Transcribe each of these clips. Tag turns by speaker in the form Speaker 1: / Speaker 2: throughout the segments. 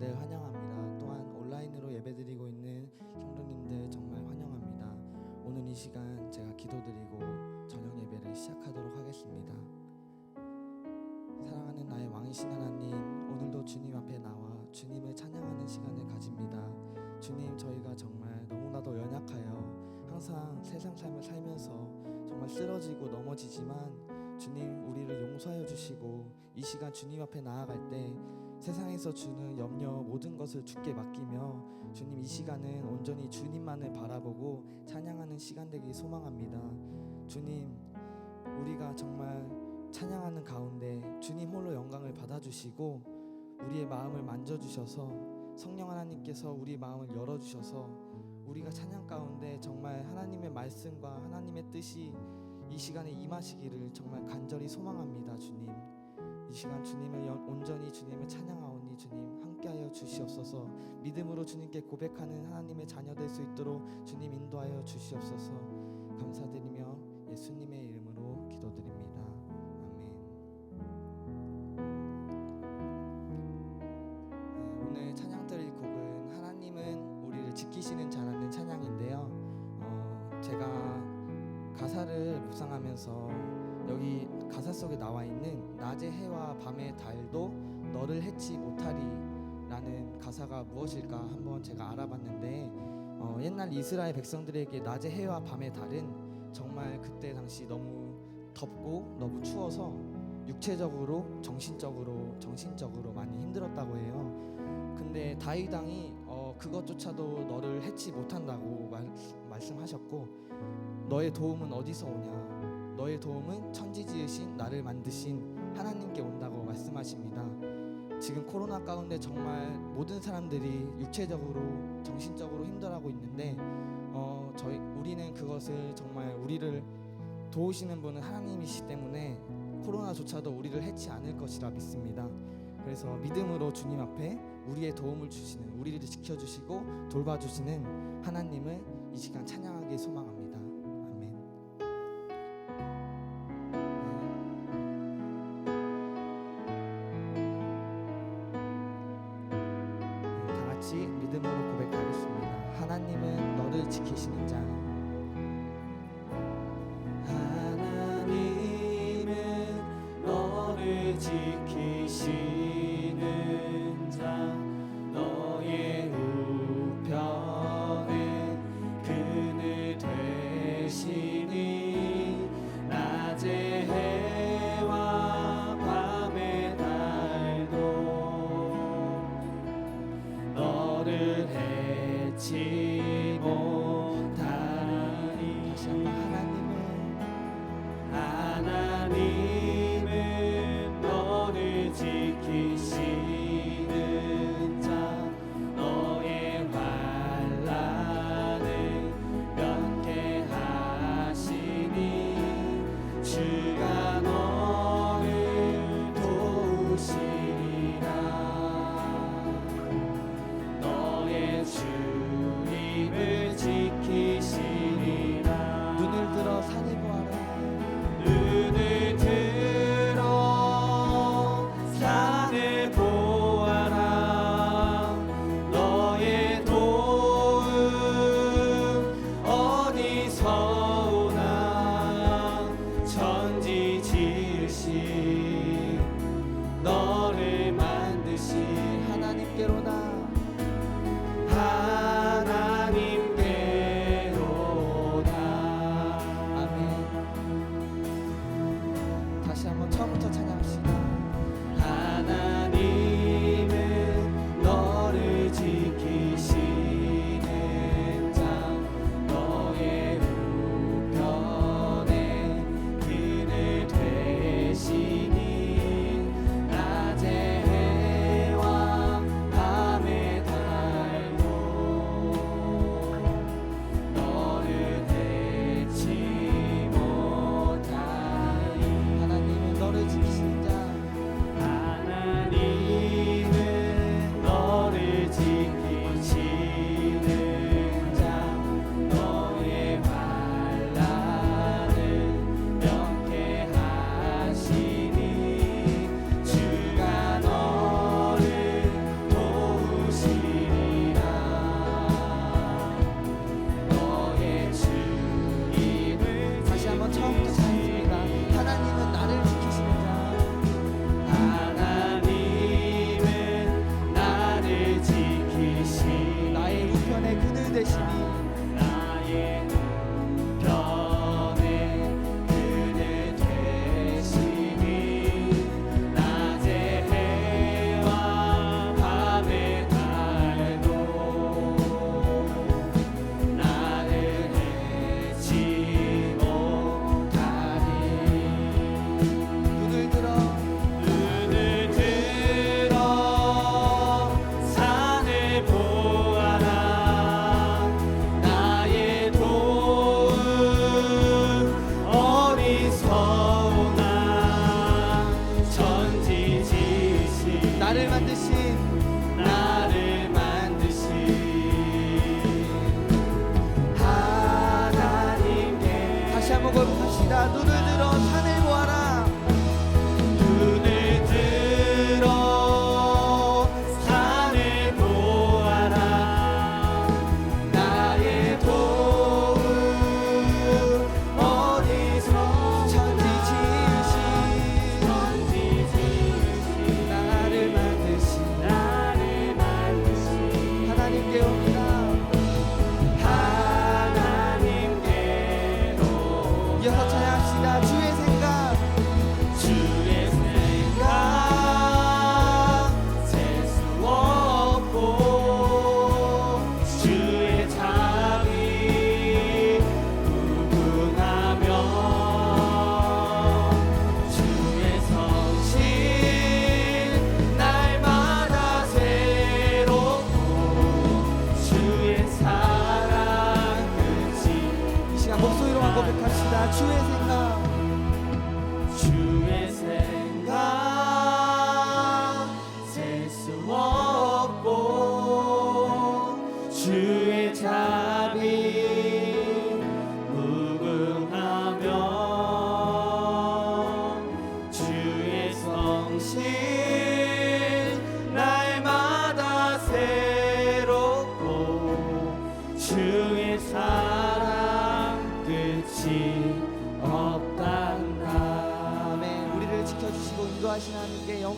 Speaker 1: 성도님들 환영합니다. 또한 온라인으로 예배드리고 있는 성도님들 정말 환영합니다. 오늘 이 시간 제가 기도드리고 저녁 예배를 시작하도록 하겠습니다. 사랑하는 나의 왕이신 하나님, 오늘도 주님 앞에 나와 주님을 찬양하는 시간을 가집니다. 주님, 저희가 정말 너무나도 연약하여 항상 세상 삶을 살면서 정말 쓰러지고 넘어지지만 주님, 우리를 용서하여 주시고 이 시간 주님 앞에 나아갈 때 세상에서 주는 염려 모든 것을 주께 맡기며 주님, 이 시간은 온전히 주님만을 바라보고 찬양하는 시간 되길 소망합니다. 주님, 우리가 정말 찬양하는 가운데 주님 홀로 영광을 받아주시고 우리의 마음을 만져주셔서 성령 하나님께서 우리 마음을 열어주셔서 우리가 찬양 가운데 정말 하나님의 말씀과 하나님의 뜻이 이 시간에 임하시기를 정말 간절히 소망합니다. 주님, 이 시간 주님을 온전히 주님을 찬양하오니 주님 함께하여 주시옵소서. 믿음으로 주님께 고백하는 하나님의 자녀 될 수 있도록 주님 인도하여 주시옵소서. 감사드리며 예수님의 이름으로 기도드립니다. 아멘. 오늘 찬양 드릴 곡은 하나님은 우리를 지키시는 자라는 찬양인데요. 제가 가사를 묵상하면서 여기 가사 속에 나와 있는 낮의 해와 밤의 달도 너를 해치 못하리 라는 가사가 무엇일까 한번 제가 알아봤는데 옛날 이스라엘 백성들에게 낮의 해와 밤의 달은 정말 그때 당시 너무 덥고 너무 추워서 육체적으로 정신적으로 많이 힘들었다고 해요. 근데 다윗 왕이 그것조차도 너를 해치 못한다고 말씀하셨고, 너의 도움은 어디서 오냐? 너의 도움은 천지 지으신 나를 만드신 하나님께 온다고 말씀하십니다. 지금 코로나 가운데 정말 모든 사람들이 육체적으로 정신적으로 힘들어하고 있는데 우리는 그것을 정말 우리를 도우시는 분은 하나님이시기 때문에 코로나조차도 우리를 해치 않을 것이라 믿습니다. 그래서 믿음으로 주님 앞에 우리의 도움을 주시는, 우리를 지켜주시고 돌봐주시는 하나님을 이 시간 찬양하기 소망합니다. 아멘. 다 같이 믿음으로 고백하겠습니다. 하나님은 너를 지키시는 자.
Speaker 2: 하나님은 너를 지키시는 자, 너의 우편에 그늘 되시니 낮의 해와 밤의 달도 너를 해치 못하리.
Speaker 1: 다시 한번
Speaker 2: 하나님은 너를 지키시는 자, 너의 환난을 면케하시니 주가 너를 도우시리라. 너의 주님을 지키시리라.
Speaker 1: 눈을 들어 산을 보아라.
Speaker 2: 눈을 들어 산을 보아라. 너의 도움 어디서 오나. 천지 지으신 너를 만드신
Speaker 1: 하나님께로다.
Speaker 2: 하나님께로다.
Speaker 1: 아멘. 다시 한번 처음부터 찬양합시다.
Speaker 2: 하나님은 너를 지키시는 자, 너의 우편에 그늘 되시니 낮의 해와 밤의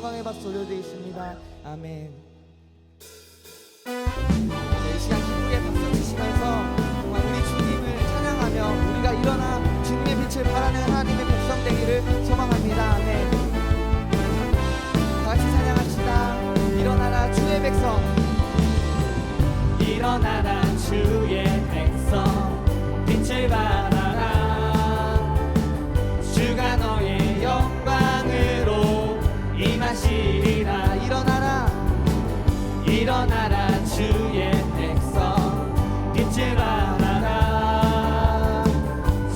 Speaker 1: 영광의 박수 올려드리겠습니다. 아멘. 네, 이 시간 기쁘게 박수 치시면서 정말 우리 주님을 찬양하며 우리가 일어나 주님의 빛을 발하는 하나님의 백성 되기를 소망합니다. 아멘. 다 같이 찬양합시다. 일어나라 주의 백성.
Speaker 2: 일어나라 주의 백성 빛을 발하라 주가 너의 영광으로 임하시리라 일어나라 주의 백성 빛을 발하라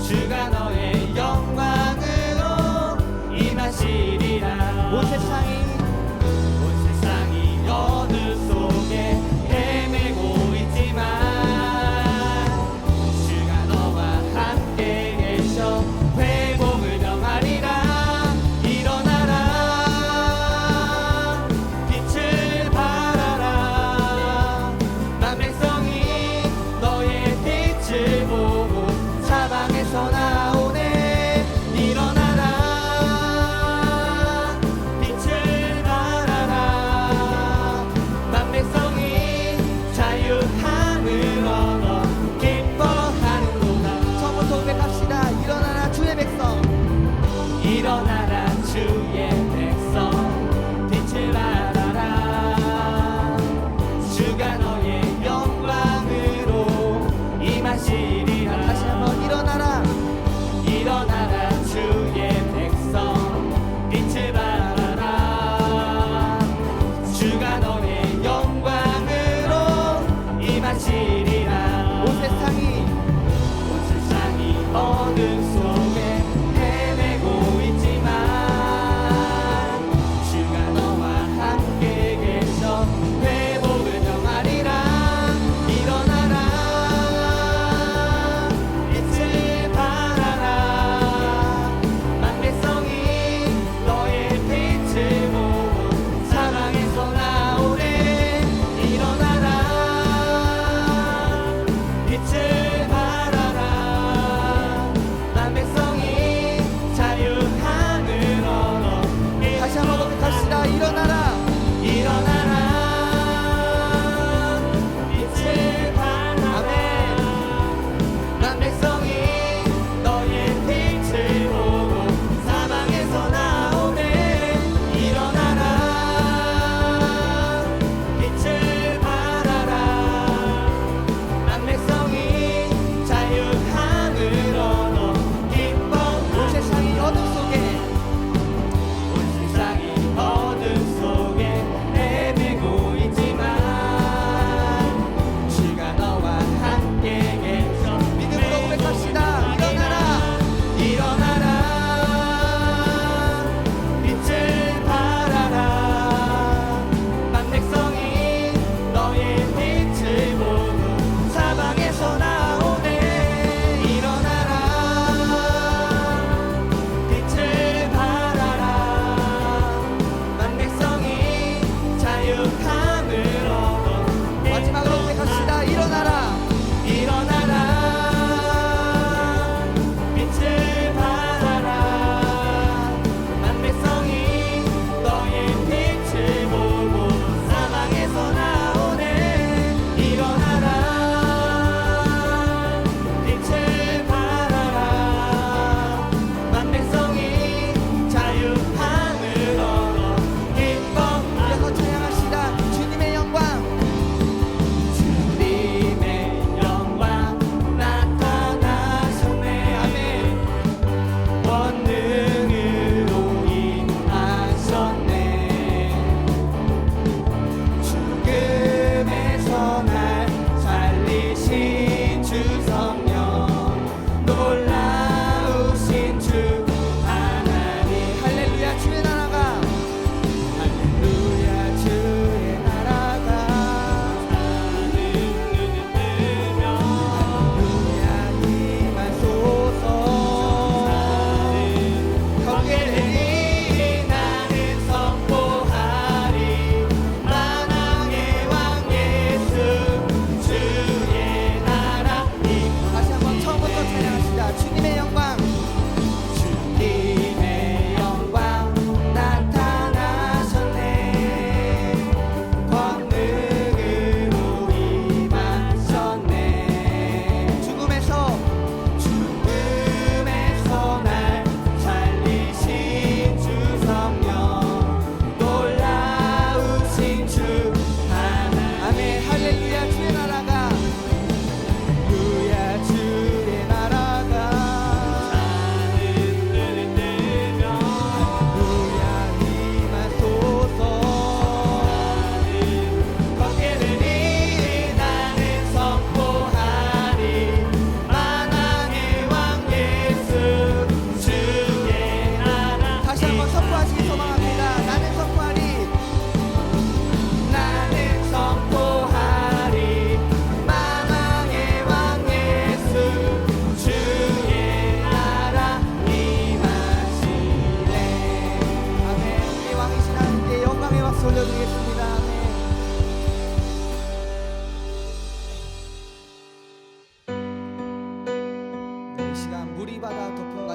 Speaker 2: 주가 너의 영광으로 임하시리라
Speaker 1: 온 세상이
Speaker 2: 어둠 속에 헤매고 있지만 주가 너와 함께 계셔 회복을 명하리라 일어나라 빛을 발하라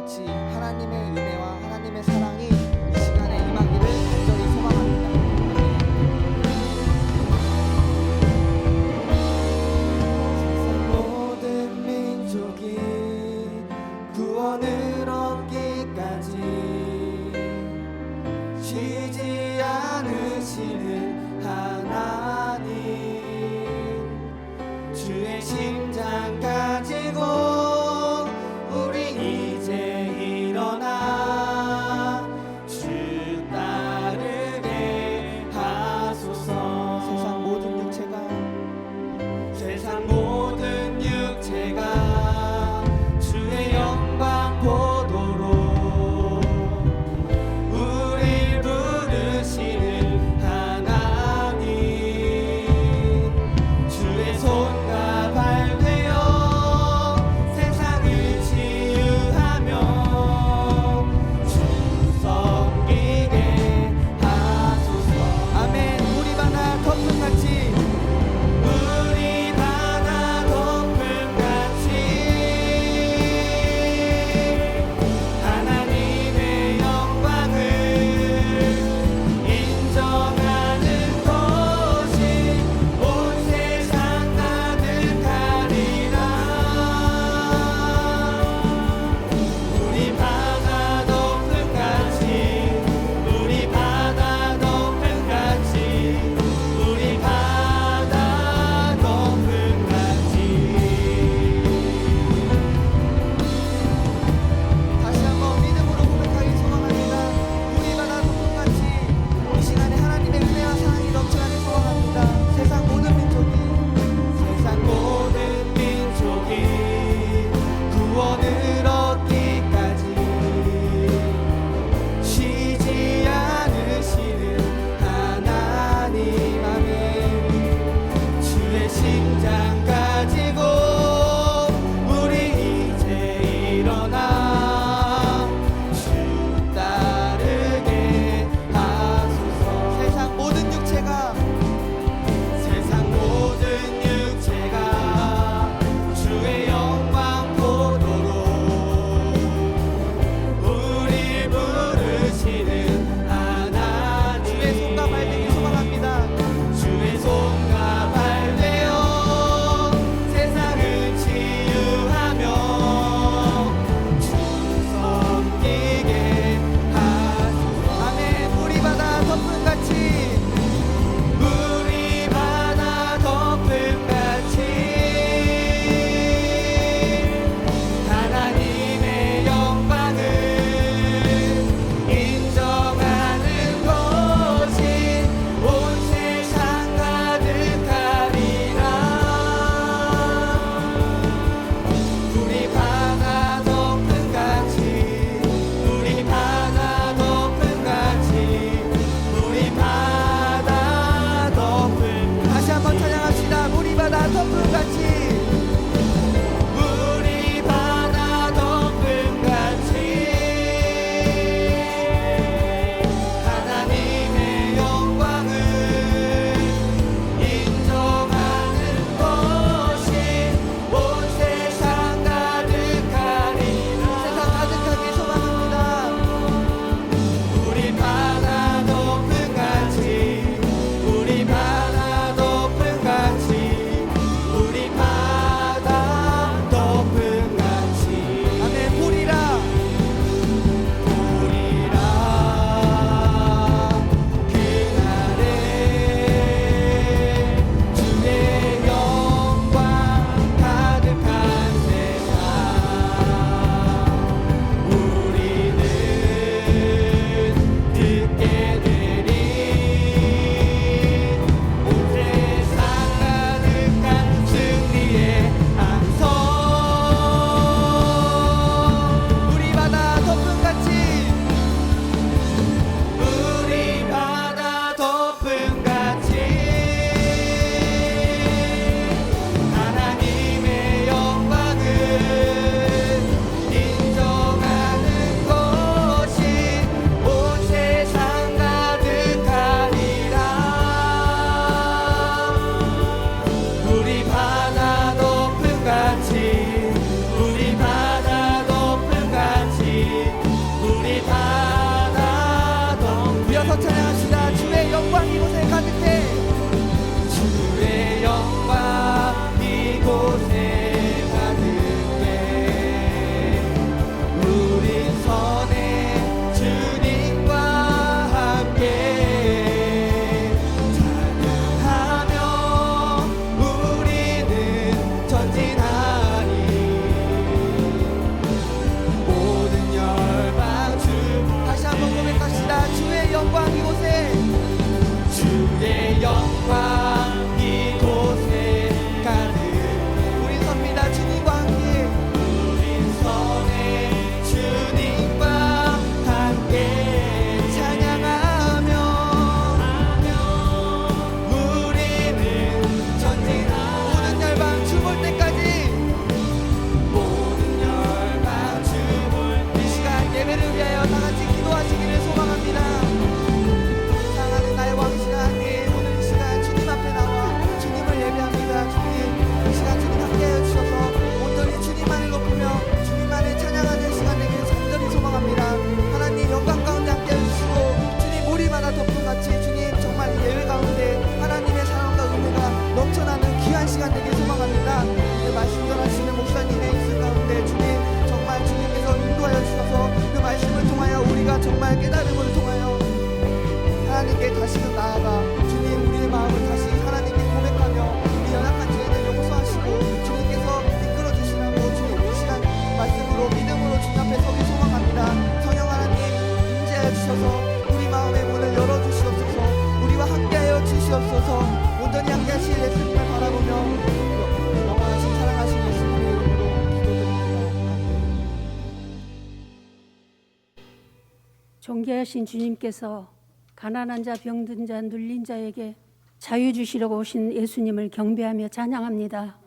Speaker 1: 같이 하나님의 은혜와 하나님의 사랑이 이 시간에 임하기를 간절히 소망합니다. 세상 모든 민족이 구원을 얻기까지 쉬지 않으시는 하나님, 주의 심장 가지고 우리 이제 일어나 귀한 시간 되길 소망합니다. 그 말씀 전하시는 목사님의 입술 가운데 주님 정말 주님께서 인도하여 주셔서 그 말씀을 통하여 우리가 정말 깨달음을 통하여 하나님께 다시금 나아가 주님 우리의 마음을 다시 하나님께 고백하며 우리 연약한 죄를 용서하시고 주님께서 이끌어 주시라고 주님 이 시간 말씀으로 믿음으로 주님 앞에 서기 소망합니다. 성령 하나님 임재하여 주셔서 우리 마음의 문을 열어주시옵소서. 우리와 함께하여 주시옵소서. 온전히 함께하실 예수님을 바라보며 영원하신 사랑하신 예수님의 이름으로 기도드립니다.
Speaker 3: 존귀하신 주님께서 가난한 자, 병든 자, 눌린 자에게 자유 주시려고 오신 예수님을 경배하며 찬양합니다.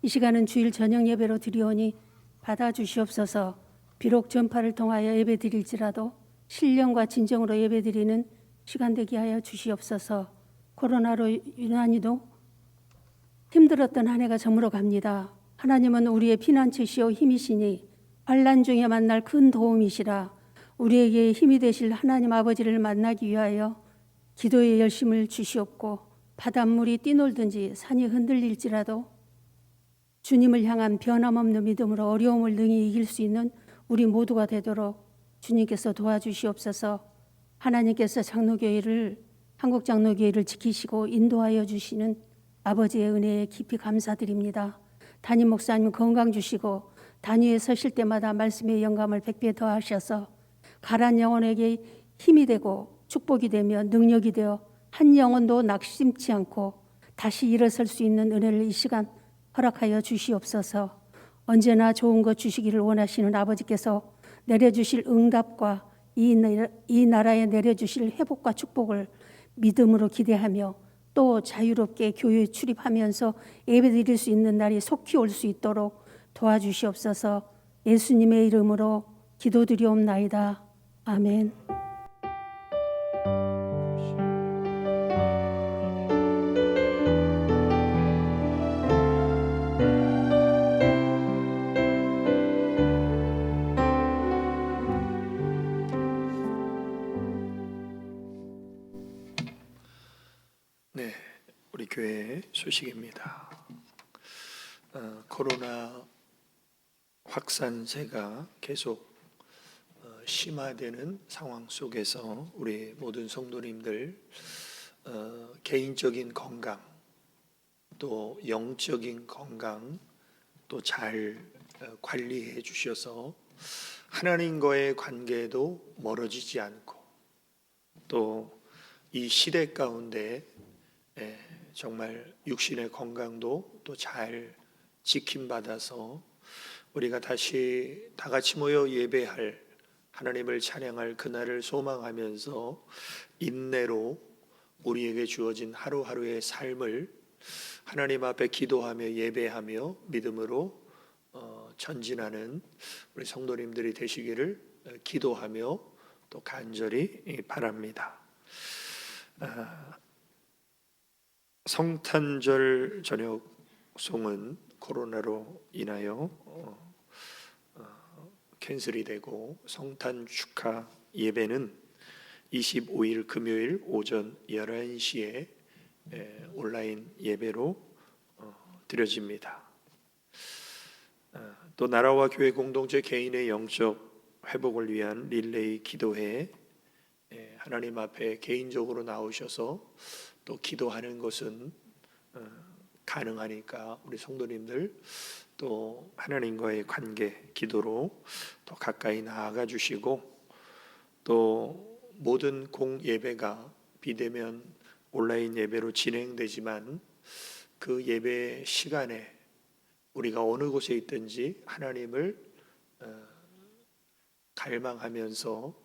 Speaker 3: 이 시간은 주일 저녁 예배로 드리오니 받아주시옵소서. 비록 전파를 통하여 예배 드릴지라도 신령과 진정으로 예배 드리는 시간 되게 하여 주시옵소서. 코로나로 유난히도 힘들었던 한 해가 저물어 갑니다. 하나님은 우리의 피난처시오 힘이시니 환난 중에 만날 큰 도움이시라. 우리에게 힘이 되실 하나님 아버지를 만나기 위하여 기도의 열심을 주시옵고 바닷물이 뛰놀든지 산이 흔들릴지라도 주님을 향한 변함없는 믿음으로 어려움을 능히 이길 수 있는 우리 모두가 되도록 주님께서 도와주시옵소서. 하나님께서 장로교회를 한국 장로교회를 지키시고 인도하여 주시는 아버지의 은혜에 깊이 감사드립니다. 담임 목사님 건강 주시고 단위에 서실 때마다 말씀의 영감을 100배 더하셔서 가란 영혼에게 힘이 되고 축복이 되며 능력이 되어 한 영혼도 낙심치 않고 다시 일어설 수 있는 은혜를 이 시간 허락하여 주시옵소서. 언제나 좋은 것 주시기를 원하시는 아버지께서 내려주실 응답과 이 나라에 내려주실 회복과 축복을 믿음으로 기대하며 또 자유롭게 교회에 출입하면서 예배드릴 수 있는 날이 속히 올 수 있도록 도와주시옵소서. 예수님의 이름으로 기도드리옵나이다. 아멘.
Speaker 4: 네, 우리 교회 소식입니다. 코로나 확산세가 계속 심화되는 상황 속에서 우리 모든 성도님들 개인적인 건강 또 영적인 건강 또 잘 관리해 주셔서 하나님과의 관계도 멀어지지 않고 또 이 시대 가운데 정말 육신의 건강도 또 잘 지킴받아서 우리가 다시 다 같이 모여 예배할 하나님을 찬양할 그날을 소망하면서 인내로 우리에게 주어진 하루하루의 삶을 하나님 앞에 기도하며 예배하며 믿음으로 전진하는 우리 성도님들이 되시기를 기도하며 또 간절히 바랍니다. 성탄절 저녁 송은 코로나로 인하여 캔슬이 되고 성탄 축하 예배는 25일 금요일 오전 11시에 온라인 예배로 드려집니다. 또 나라와 교회 공동체 개인의 영적 회복을 위한 릴레이 기도회 하나님 앞에 개인적으로 나오셔서 또 기도하는 것은 가능하니까 우리 성도님들 또 하나님과의 관계 기도로 더 가까이 나아가 주시고 또 모든 공예배가 비대면 온라인 예배로 진행되지만 그 예배 시간에 우리가 어느 곳에 있든지 하나님을 갈망하면서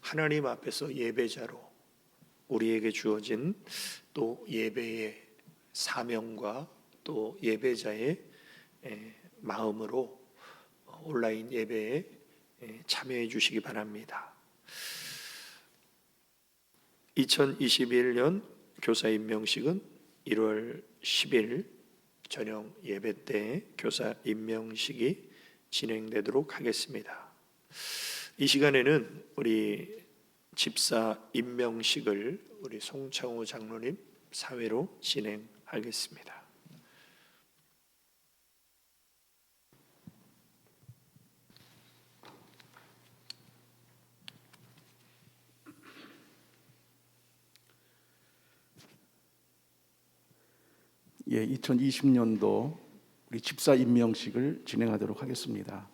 Speaker 4: 하나님 앞에서 예배자로 우리에게 주어진 또 예배의 사명과 또 예배자의 마음으로 온라인 예배에 참여해 주시기 바랍니다. 2021년 교사 임명식은 1월 10일 저녁 예배 때 교사 임명식이 진행되도록 하겠습니다. 이 시간에는 우리 집사 임명식을 우리 송창호 장로님 사회로 진행하겠습니다.
Speaker 5: 2020년도 우리 집사 임명식을 진행하도록 하겠습니다.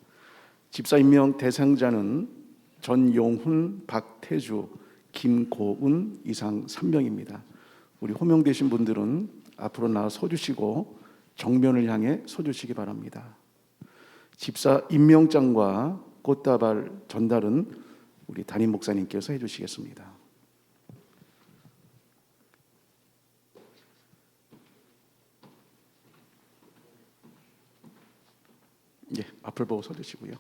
Speaker 5: 집사 임명 대상자는 전용훈, 박태주, 김고은 이상 3명입니다. 우리 호명되신 분들은 앞으로 나와 서주시고 정면을 향해 서주시기 바랍니다. 집사 임명장과 꽃다발 전달은 우리 담임 목사님께서 해주시겠습니다. 앞을 보고 서주시고요.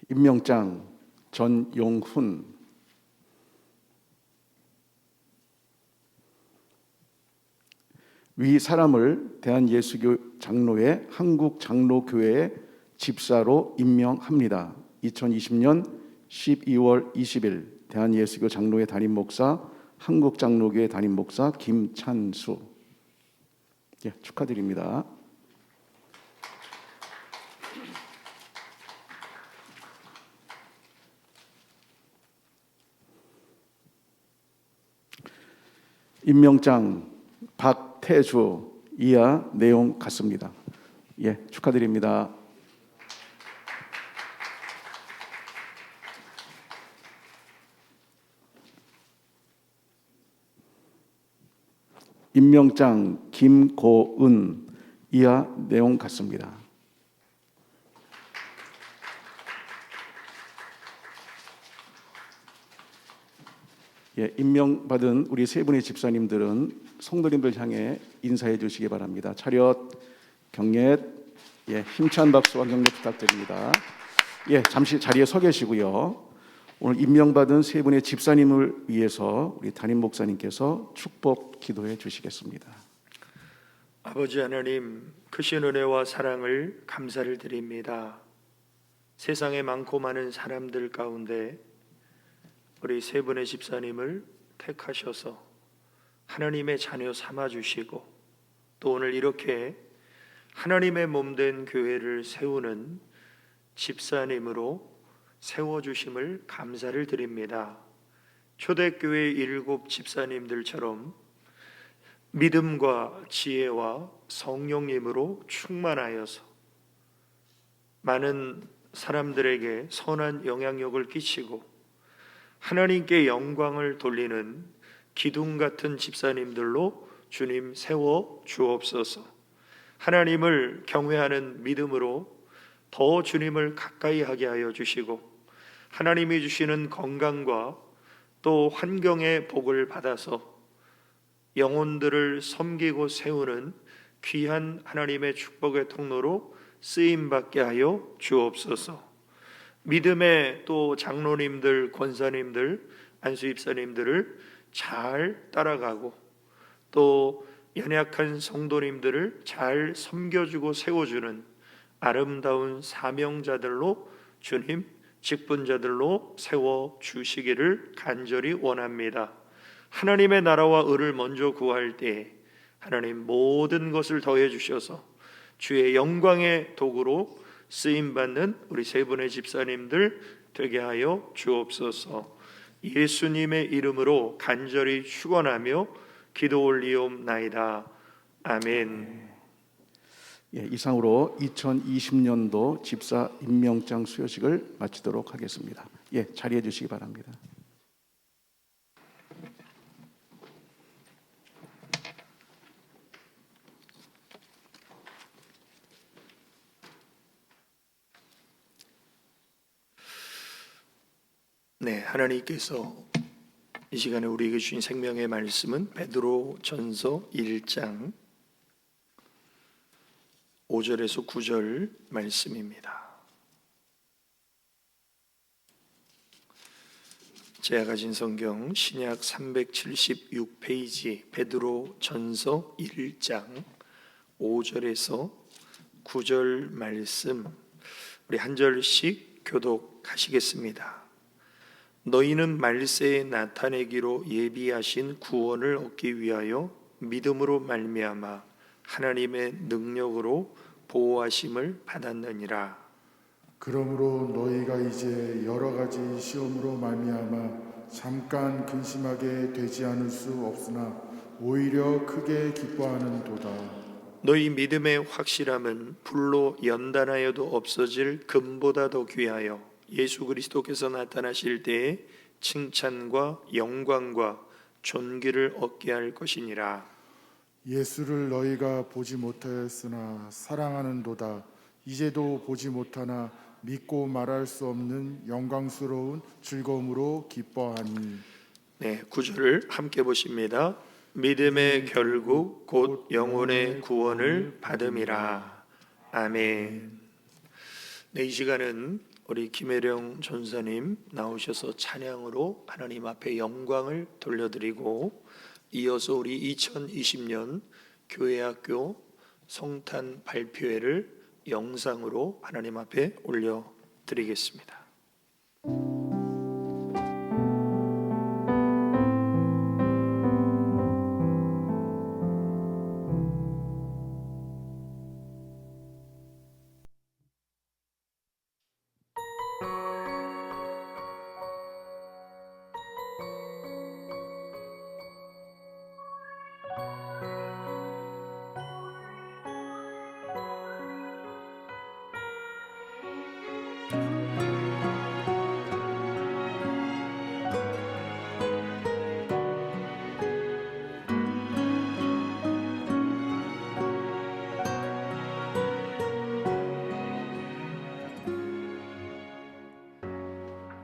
Speaker 5: 임명장 전용훈, 위 사람을 대한예수교 장로회 한국장로교회의 집사로 임명합니다. 2020년 12월 20일 대한예수교 장로회 담임목사, 한국장로교회 담임목사 김찬수. 축하드립니다. 임명장 박태주, 이하 내용 같습니다. 축하드립니다. 임명장 김고은, 이하 내용 같습니다. 임명받은 우리 세 분의 집사님들은 성도님들 향해 인사해 주시기 바랍니다. 차렷, 경례, 힘찬 박수와 격려 부탁드립니다. 잠시 자리에 서 계시고요. 오늘 임명받은 세 분의 집사님을 위해서 우리 담임 목사님께서 축복 기도해 주시겠습니다.
Speaker 4: 아버지 하나님, 크신 은혜와 사랑을 감사를 드립니다. 세상에 많고 많은 사람들 가운데 우리 세 분의 집사님을 택하셔서 하나님의 자녀 삼아주시고 또 오늘 이렇게 하나님의 몸된 교회를 세우는 집사님으로 세워주심을 감사를 드립니다. 초대교회 7 집사님들처럼 믿음과 지혜와 성령님으로 충만하여서 많은 사람들에게 선한 영향력을 끼치고 하나님께 영광을 돌리는 기둥 같은 집사님들로 주님 세워 주옵소서. 하나님을 경외하는 믿음으로 더 주님을 가까이 하게 하여 주시고 하나님이 주시는 건강과 또 환경의 복을 받아서 영혼들을 섬기고 세우는 귀한 하나님의 축복의 통로로 쓰임받게 하여 주옵소서. 믿음의 또 장로님들, 권사님들, 안수입사님들을 잘 따라가고 또 연약한 성도님들을 잘 섬겨주고 세워주는 아름다운 사명자들로 주님 직분자들로 세워주시기를 간절히 원합니다. 하나님의 나라와 의를 먼저 구할 때 하나님 모든 것을 더해 주셔서 주의 영광의 도구로 쓰임받는 우리 세 분의 집사님들 되게 하여 주옵소서. 예수님의 이름으로 간절히 축원하며 기도 올리옵나이다. 아멘.
Speaker 5: 이상으로 2020년도 집사 임명장 수여식을 마치도록 하겠습니다. 자리해 주시기 바랍니다.
Speaker 4: 하나님께서 이 시간에 우리에게 주신 생명의 말씀은 베드로전서 1장 5절에서 9절 말씀입니다. 제가 가진 성경 신약 376페이지 베드로전서 1장 5절에서 9절 말씀 우리 한 절씩 교독하시겠습니다. 너희는 말세에 나타내기로 예비하신 구원을 얻기 위하여 믿음으로 말미암아 하나님의 능력으로 보호하심을 받았느니라.
Speaker 6: 그러므로 너희가 이제 여러 가지 시험으로 말미암아 잠깐 근심하게 되지 않을 수 없으나 오히려 크게 기뻐하는도다.
Speaker 4: 너희 믿음의 확실함은 불로 연단하여도 없어질 금보다 더 귀하여 예수 그리스도께서 나타나실 때에 칭찬과 영광과 존귀를 얻게 할 것이니라.
Speaker 6: 예수를 너희가 보지 못하였으나 사랑하는도다. 이제도 보지 못하나 믿고 말할 수 없는 영광스러운 즐거움으로 기뻐하니.
Speaker 4: 네, 9절을 함께 보십니다. 믿음의 결국 곧 영혼의 구원을 받음이라. 아멘. 네, 이 시간은 우리 김혜령 전사님 나오셔서 찬양으로 하나님 앞에 영광을 돌려드리고, 이어서 우리 2020년 교회학교 성탄 발표회를 영상으로 하나님 앞에 올려드리겠습니다.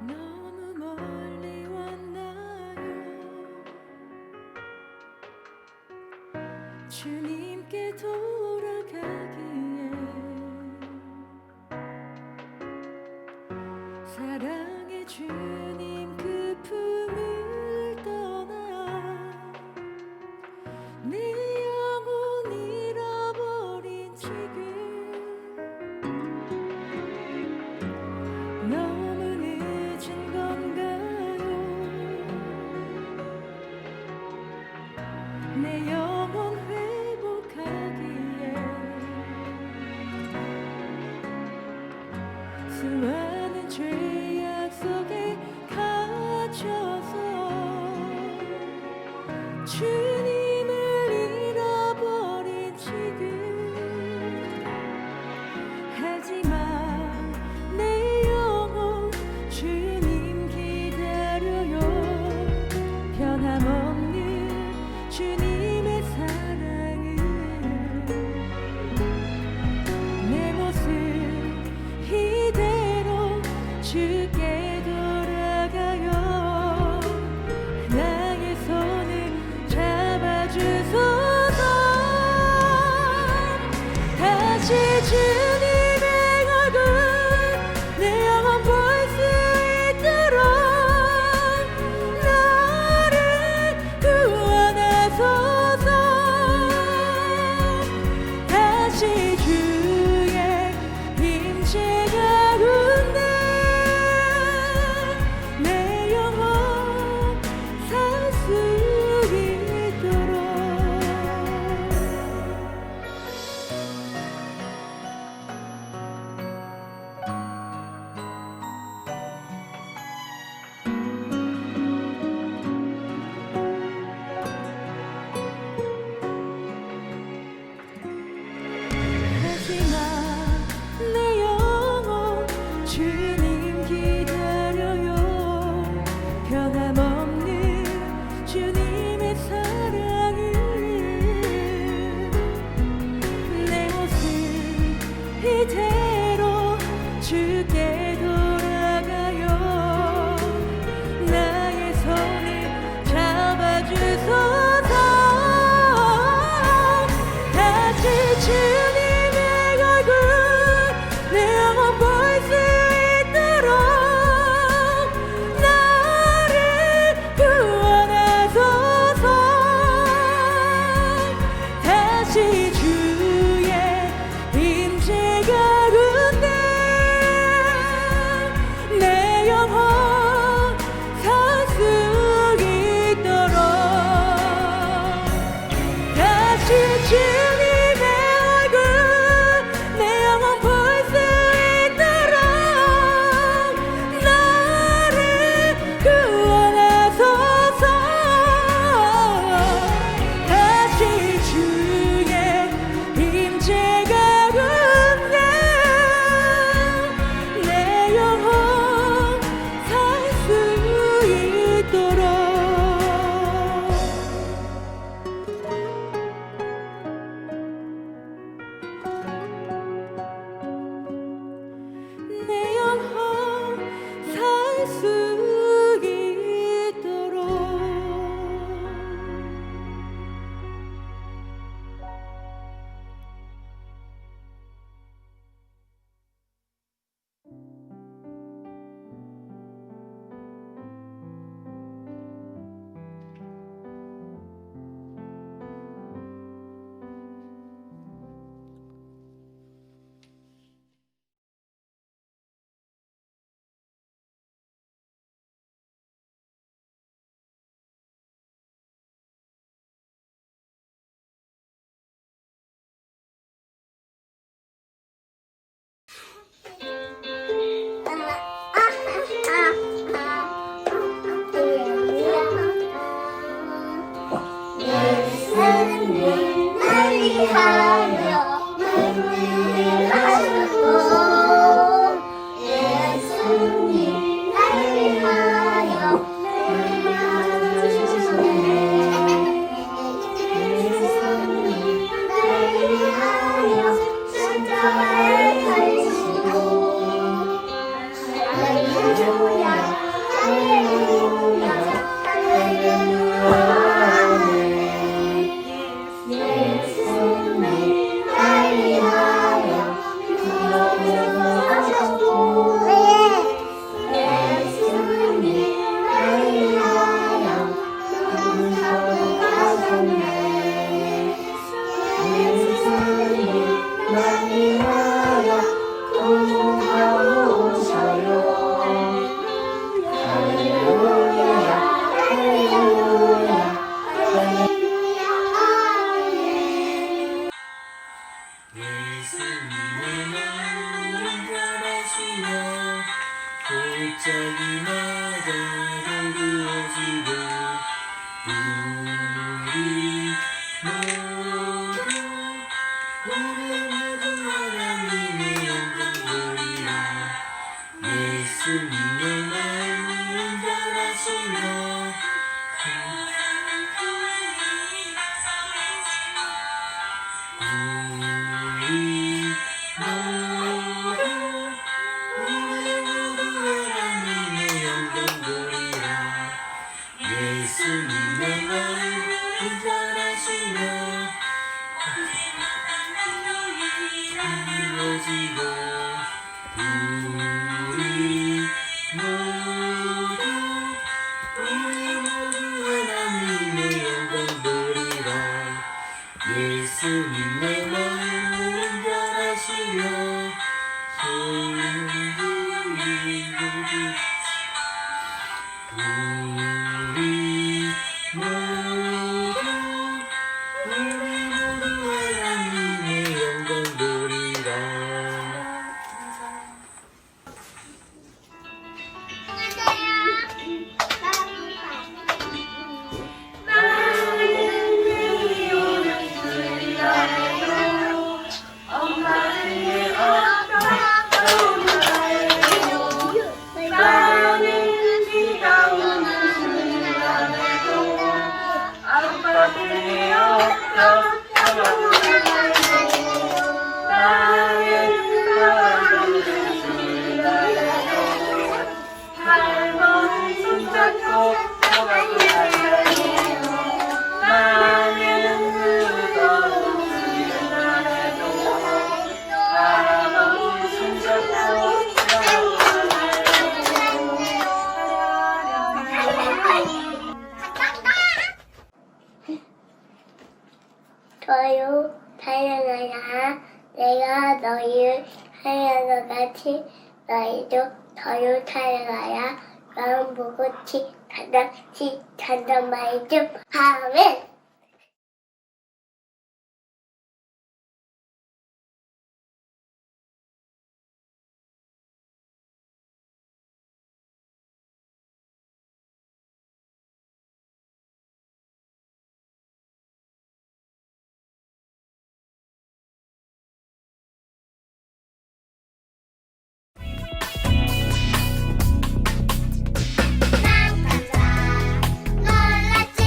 Speaker 7: 너무 멀리 왔나요? 주님께 돌아가기에 사랑의 주님 그 품을 떠나 내 영혼 잃어버린 지금 너무 늦은 건가요? 내 영혼 회복하기에 수많은 죄악 속에 갇혀서 주님을 잃어버린 지금, 하지만 내 영혼 주님 기다려요. 변함없는 주님의 사랑을 내 모습 이대로 주께 돌아가요. 나의 손을 잡아주소서. 다시 주님의 얼굴 내 영혼 볼 수 있도록 나를 구원하소서. 다시 주의 임재 가운데 내 영혼 살 수 있도록. 하지만 내 영혼 주님 기다려요. 변함없는 주님의 사랑을 내 모습 이대로 주께 돌아가요. 나의 손을 잡아주소서. 다시 주님의 얼굴 내 영혼 볼 수 있도록 나를 구원하소서. 다시 주의 임재 가운데 내 영혼 살 수 있도록.
Speaker 8: 날 위하여 눈물을 하셨고 예수님 날 위하여 눈물을 주셨네 예수님 날 위하여 십자가에 달리시고 할렐루야 할렐루야 할렐루야 예수님 날 위하여 하셨고 예수님 날 위하여 하셨네 예수님 날 위하여 공부하고 오셔요 할렐루야 할렐루야 할렐루야 아멘
Speaker 2: 예수님의 마음을 변하시며 골짜기 마저도 구워지고 우리 모두 하나님의 영광이라 예수님의 마음을 변하시며 우리 모두 하나님의 영광이라 예수님의 마음을 변하시며 이루어지고 우리 모두 하나님의 영광 보리라 예수님의 마음을 변하시며 우리 모두 하나님의 영광 보리라
Speaker 8: 저요 달려나야 내가 너희를 하여서 같이 너희도 저요 달려나야 마음 보고치 다같이 잔단 말좀 아멘. 놀랐지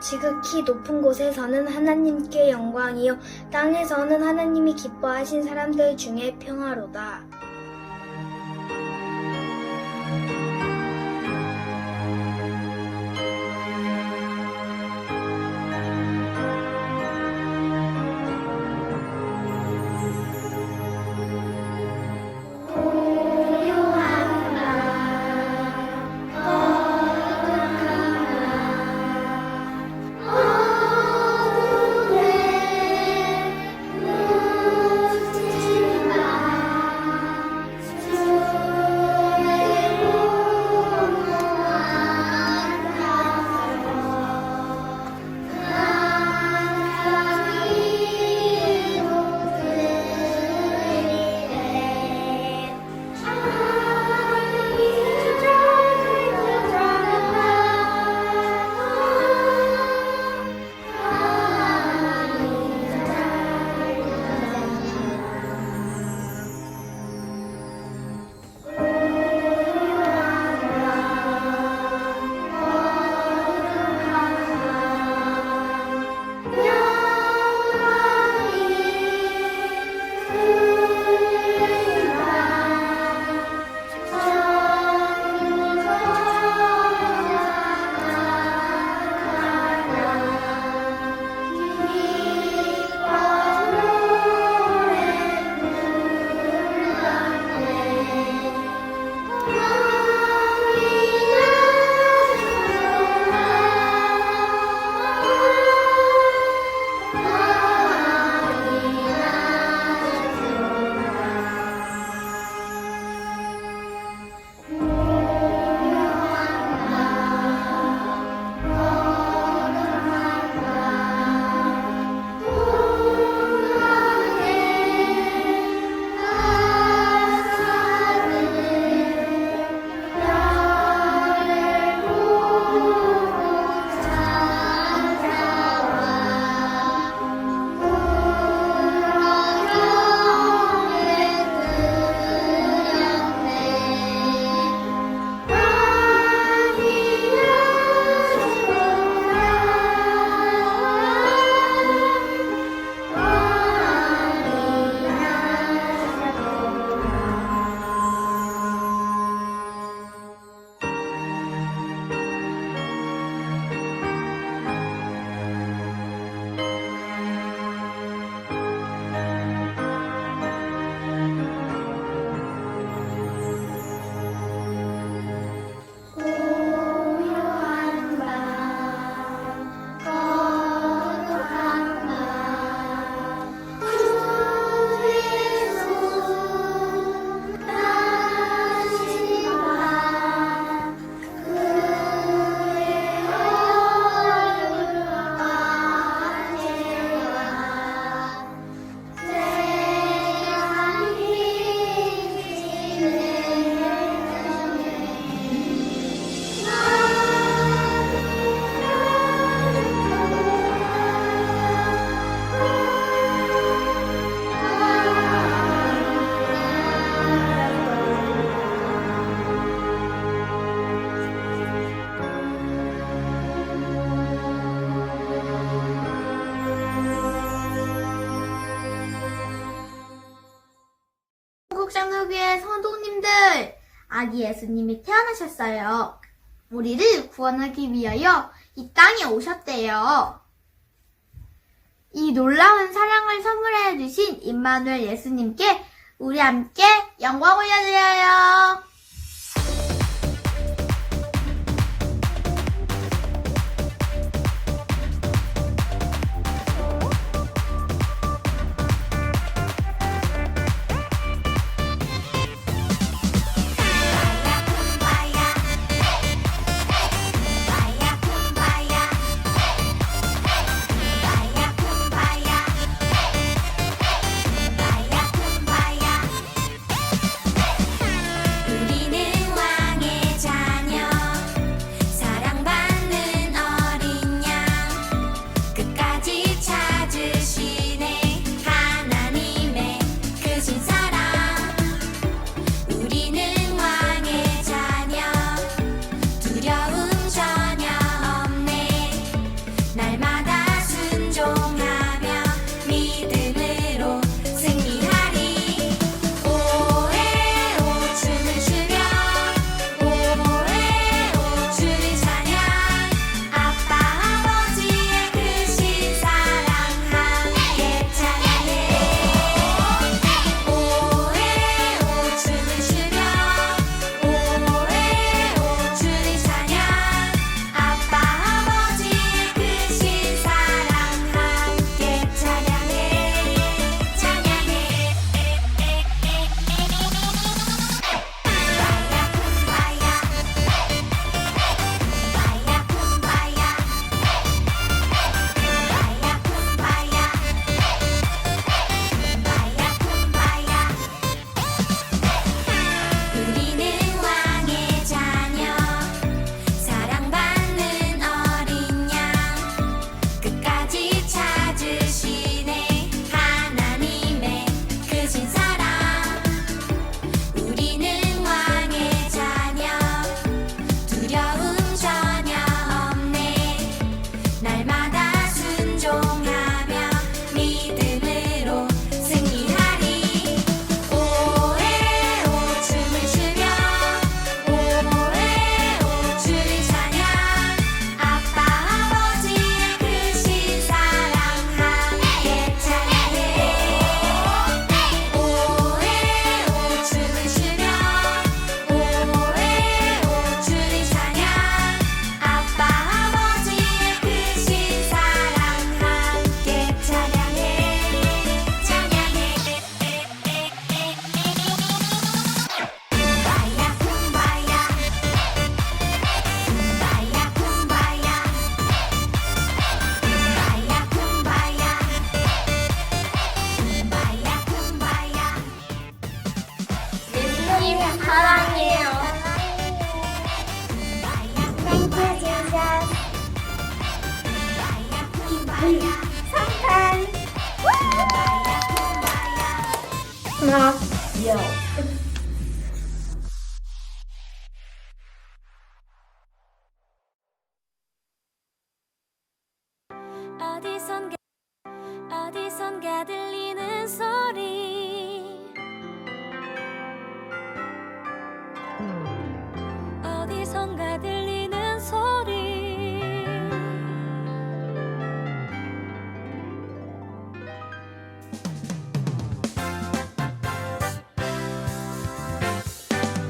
Speaker 8: 지극히 높은 곳에서는 하나님께 영광이요 땅에서는 하나님이 기뻐하신 사람들 중에 평화로다.
Speaker 9: 한국장로교회 성도님들, 아기 예수님이 태어나셨어요. 우리를 구원하기 위하여 이 땅에 오셨대요. 이 놀라운 사랑을 선물해 주신 임마누엘 예수님께 우리 함께 영광 올려드려요.
Speaker 8: 우리
Speaker 10: 어디선가 들리는 소리 어디선가 들리는 소리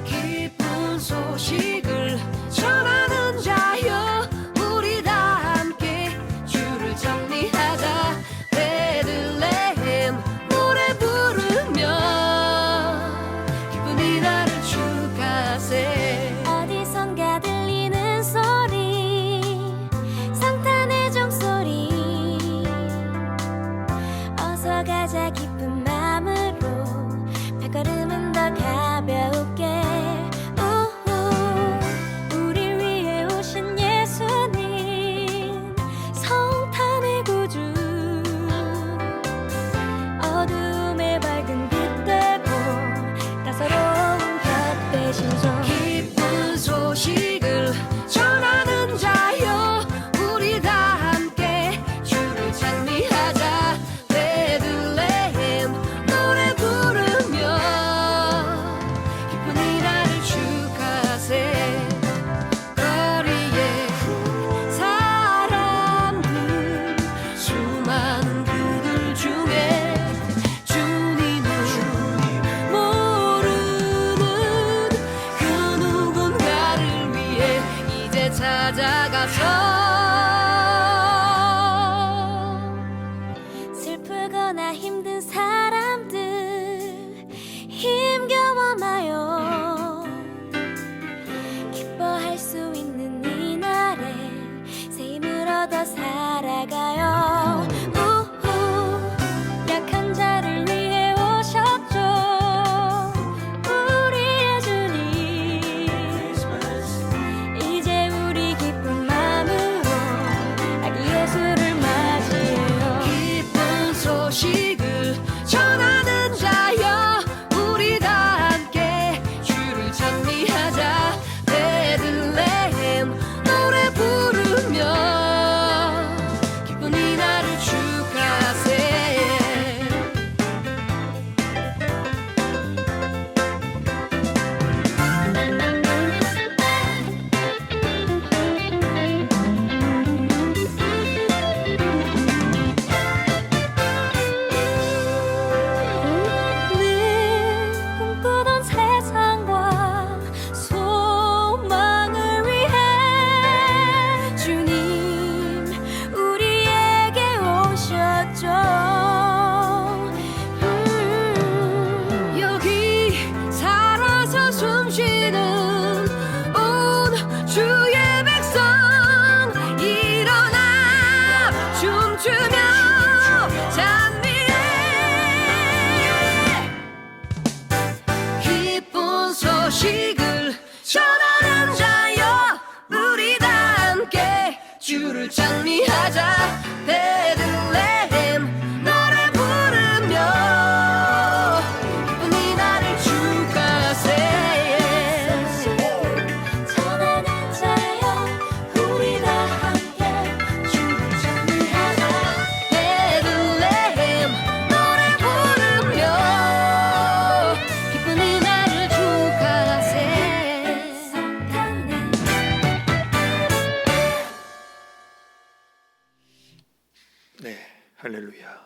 Speaker 10: 기쁜 소식을 전하는 자여 우리 다 함께 주를 정리하자 베들레헴 노래 부르며 기쁜 이날을 축하세 어디선가 들리는 소리 성탄의 종소리 어서 가자 기쁜 마음으로 발걸음은 더 가볍게 우후 우리 위해 오신 예수님 성탄의 구주 어둠의 밝은 빛 되고 따사로운 볕 되시죠 기쁜 소식을 전하는 자여 우리 다 함께 주를 찬미하자 베들레헴 노래 부르며 기쁜 이날을 축하세 거리에 사람들 수많은 그들 중에 주님을 모르는 그 누군가를 위해 이제 찾아가서 슬프거나 힘든 사람들 힘겨워 마요 기뻐할 수 있는 이날에 새 힘을 얻어 살아가요 우후 약한 자를 위해 오셨죠 우리의 주님 이제 우리 기쁜 마음으로 아기 예수를 맞이해요 기쁜 소식을 전하는 자여 우리 다 함께 주를 찬미하자 베들레헴 노래 부르며 기쁜 이날을 축하세 늘 꿈꾸던 세상과 소망을 위해 주님 우리에게 오셨죠 여기 살아서 숨쉬는 온 주의 백성 일어나 춤추며 찬미해 기쁜 소식을 전하는 자여 우리 다 함께 주를 찬미하자 베들레헴 노래 부르며 기쁜 이날을 축하세 전하는 자여 우리 다 함께 주를 찬미하자 베들레헴 노래 부르며 기쁜 이날을 축하세
Speaker 4: 네, 할렐루야.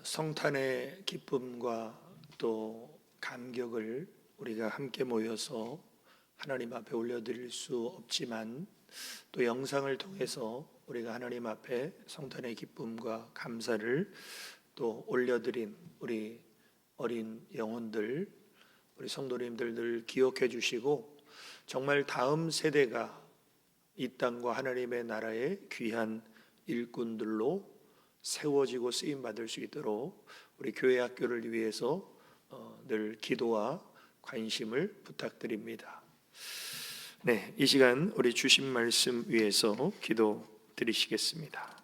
Speaker 4: 성탄의 기쁨과 또 감격을 우리가 함께 모여서 하나님 앞에 올려드릴 수 없지만 또 영상을 통해서 우리가 하나님 앞에 성탄의 기쁨과 감사를 또 올려드린 우리 어린 영혼들, 우리 성도님들 늘 기억해 주시고 정말 다음 세대가 이 땅과 하나님의 나라의 귀한 일꾼들로 세워지고 쓰임받을 수 있도록 우리 교회 학교를 위해서 늘 기도와 관심을 부탁드립니다. 네, 이 시간 우리 주신 말씀 위해서 기도드리겠습니다. 드리시겠습니다.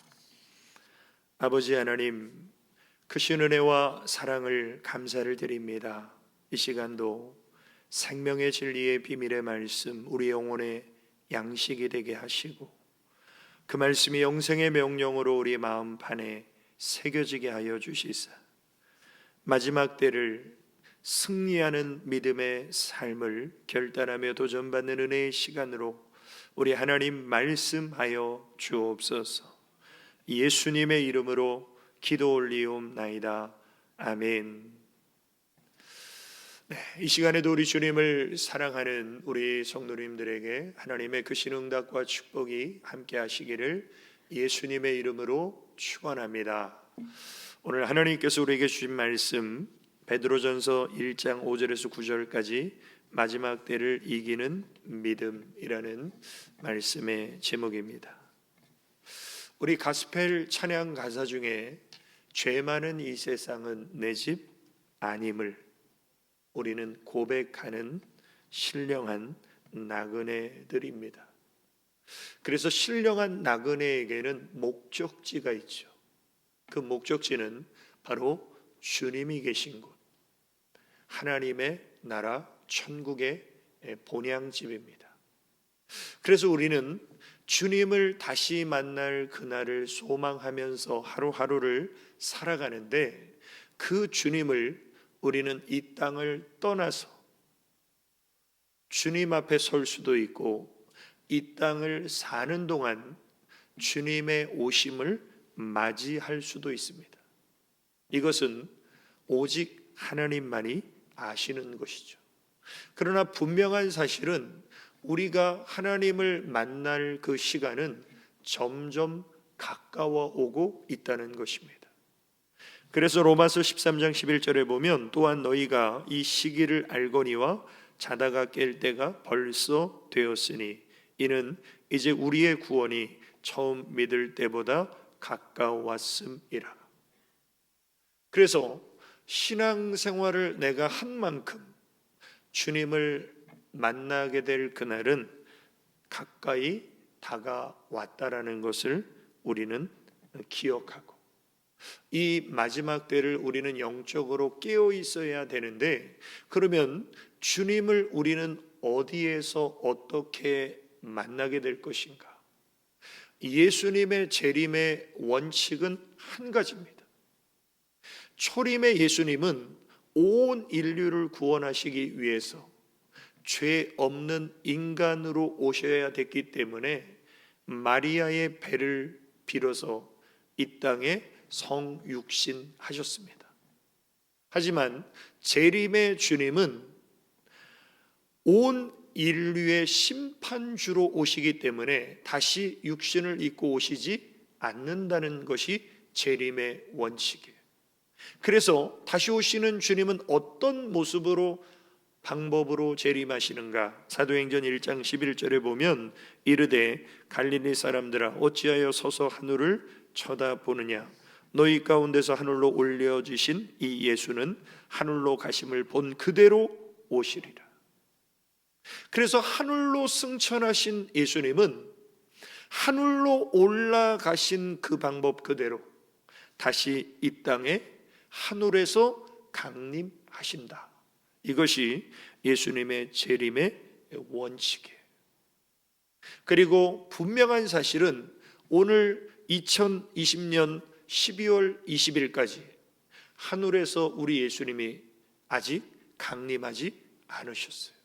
Speaker 4: 아버지 하나님, 크신 은혜와 사랑을 감사를 드립니다. 이 시간도 생명의 진리의 비밀의 말씀 우리 영혼의 양식이 되게 하시고 그 말씀이 영생의 명령으로 우리 마음 판에 새겨지게 하여 주시사 마지막 때를 승리하는 믿음의 삶을 결단하며 도전받는 은혜의 시간으로 우리 하나님 말씀하여 주옵소서. 예수님의 이름으로 기도 올리옵나이다. 아멘. 이 시간에도 우리 주님을 사랑하는 우리 성도님들에게 하나님의 크신 응답과 축복이 함께 하시기를 예수님의 이름으로 축원합니다. 오늘 하나님께서 우리에게 주신 말씀 베드로전서 1장 5절에서 9절까지 마지막 때를 이기는 믿음이라는 말씀의 제목입니다. 우리 가스펠 찬양 가사 중에 죄 많은 이 세상은 내 집 아님을 우리는 고백하는 신령한 나그네들입니다. 그래서 신령한 나그네에게는 목적지가 있죠. 그 목적지는 바로 주님이 계신 곳, 하나님의 나라 천국의 본향집입니다. 그래서 우리는 주님을 다시 만날 그날을 소망하면서 하루하루를 살아가는데 그 주님을 우리는 이 땅을 떠나서 주님 앞에 설 수도 있고 이 땅을 사는 동안 주님의 오심을 맞이할 수도 있습니다. 이것은 오직 하나님만이 아시는 것이죠. 그러나 분명한 사실은 우리가 하나님을 만날 그 시간은 점점 가까워 오고 있다는 것입니다. 그래서 로마서 13장 11절에 보면 또한 너희가 이 시기를 알거니와 자다가 깰 때가 벌써 되었으니 이는 이제 우리의 구원이 처음 믿을 때보다 가까웠음이라. 그래서 신앙생활을 내가 한 만큼 주님을 만나게 될 그날은 가까이 다가왔다라는 것을 우리는 기억하고 이 마지막 때를 우리는 영적으로 깨어 있어야 되는데 그러면 주님을 우리는 어디에서 어떻게 만나게 될 것인가? 예수님의 재림의 원칙은 한 가지입니다. 초림의 예수님은 온 인류를 구원하시기 위해서 죄 없는 인간으로 오셔야 됐기 때문에 마리아의 배를 빌어서 이 땅에 성육신하셨습니다. 하지만 재림의 주님은 온 인류의 심판주로 오시기 때문에 다시 육신을 입고 오시지 않는다는 것이 재림의 원칙이에요. 그래서 다시 오시는 주님은 어떤 모습으로 방법으로 재림하시는가? 사도행전 1장 11절에 보면 이르되 갈릴리 사람들아 어찌하여 서서 하늘을 쳐다보느냐? 너희 가운데서 하늘로 올려지신 이 예수는 하늘로 가심을 본 그대로 오시리라. 그래서 하늘로 승천하신 예수님은 하늘로 올라가신 그 방법 그대로 다시 이 땅에 하늘에서 강림하신다. 이것이 예수님의 재림의 원칙이에요. 그리고 분명한 사실은 오늘 2020년 12월 20일까지 하늘에서 우리 예수님이 아직 강림하지 않으셨어요.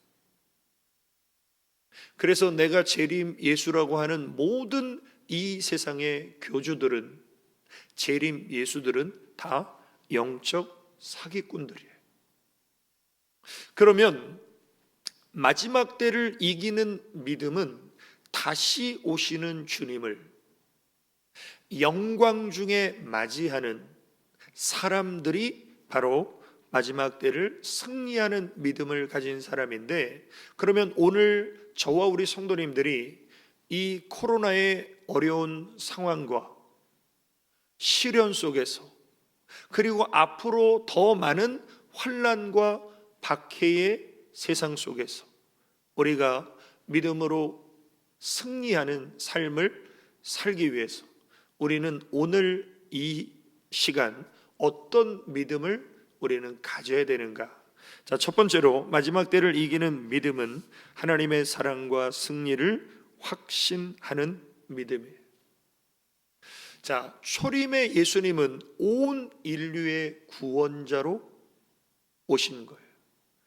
Speaker 4: 그래서 내가 재림 예수라고 하는 모든 이 세상의 교주들은 재림 예수들은 다 영적 사기꾼들이에요. 그러면 마지막 때를 이기는 믿음은 다시 오시는 주님을 영광 중에 맞이하는 사람들이 바로 마지막 때를 승리하는 믿음을 가진 사람인데, 그러면 오늘 저와 우리 성도님들이 이 코로나의 어려운 상황과 시련 속에서, 그리고 앞으로 더 많은 환난과 박해의 세상 속에서 우리가 믿음으로 승리하는 삶을 살기 위해서 우리는 오늘 이 시간 어떤 믿음을 우리는 가져야 되는가? 자, 첫 번째로 마지막 때를 이기는 믿음은 하나님의 사랑과 승리를 확신하는 믿음이에요. 자, 초림의 예수님은 온 인류의 구원자로 오신 거예요.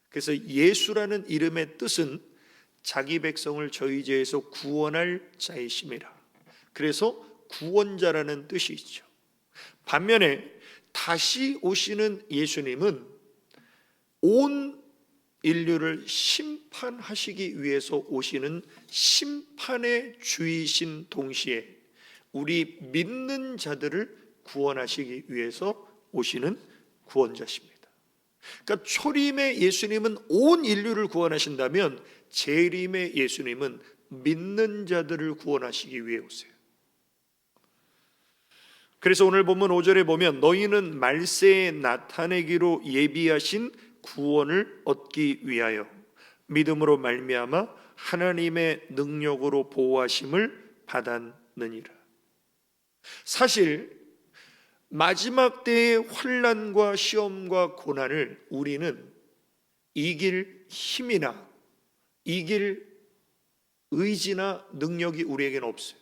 Speaker 4: 그래서 예수라는 이름의 뜻은 자기 백성을 저희 죄에서 구원할 자이심이라. 그래서 구원자라는 뜻이 있죠. 반면에 다시 오시는 예수님은 온 인류를 심판하시기 위해서 오시는 심판의 주이신 동시에 우리 믿는 자들을 구원하시기 위해서 오시는 구원자십니다. 그러니까 초림의 예수님은 온 인류를 구원하신다면 재림의 예수님은 믿는 자들을 구원하시기 위해 오세요. 그래서 오늘 본문 5절에 보면 너희는 말세에 나타내기로 예비하신 구원을 얻기 위하여 믿음으로 말미암아 하나님의 능력으로 보호하심을 받았느니라. 사실 마지막 때의 환난과 시험과 고난을 우리는 이길 힘이나 이길 의지나 능력이 우리에게는 없어요.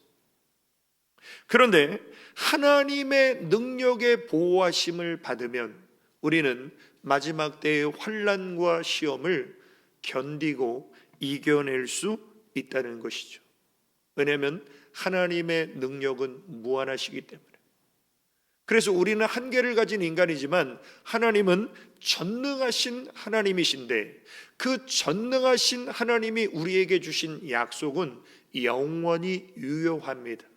Speaker 4: 그런데 하나님의 능력의 보호하심을 받으면 우리는 마지막 때의 환난과 시험을 견디고 이겨낼 수 있다는 것이죠. 왜냐하면 하나님의 능력은 무한하시기 때문에. 그래서 우리는 한계를 가진 인간이지만 하나님은 전능하신 하나님이신데 그 전능하신 하나님이 우리에게 주신 약속은 영원히 유효합니다.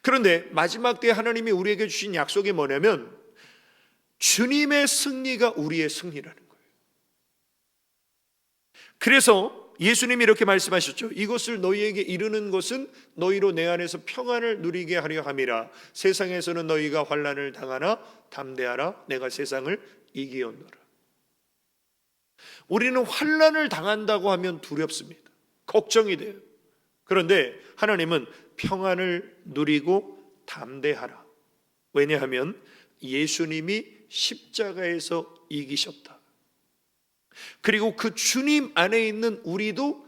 Speaker 4: 그런데 마지막 때 하나님이 우리에게 주신 약속이 뭐냐면 주님의 승리가 우리의 승리라는 거예요. 그래서 예수님이 이렇게 말씀하셨죠. 이것을 너희에게 이르는 것은 너희로 내 안에서 평안을 누리게 하려 함이라. 세상에서는 너희가 환난을 당하나 담대하라. 내가 세상을 이기었노라. 우리는 환난을 당한다고 하면 두렵습니다. 걱정이 돼요. 그런데 하나님은 평안을 누리고 담대하라. 왜냐하면 예수님이 십자가에서 이기셨다. 그리고 그 주님 안에 있는 우리도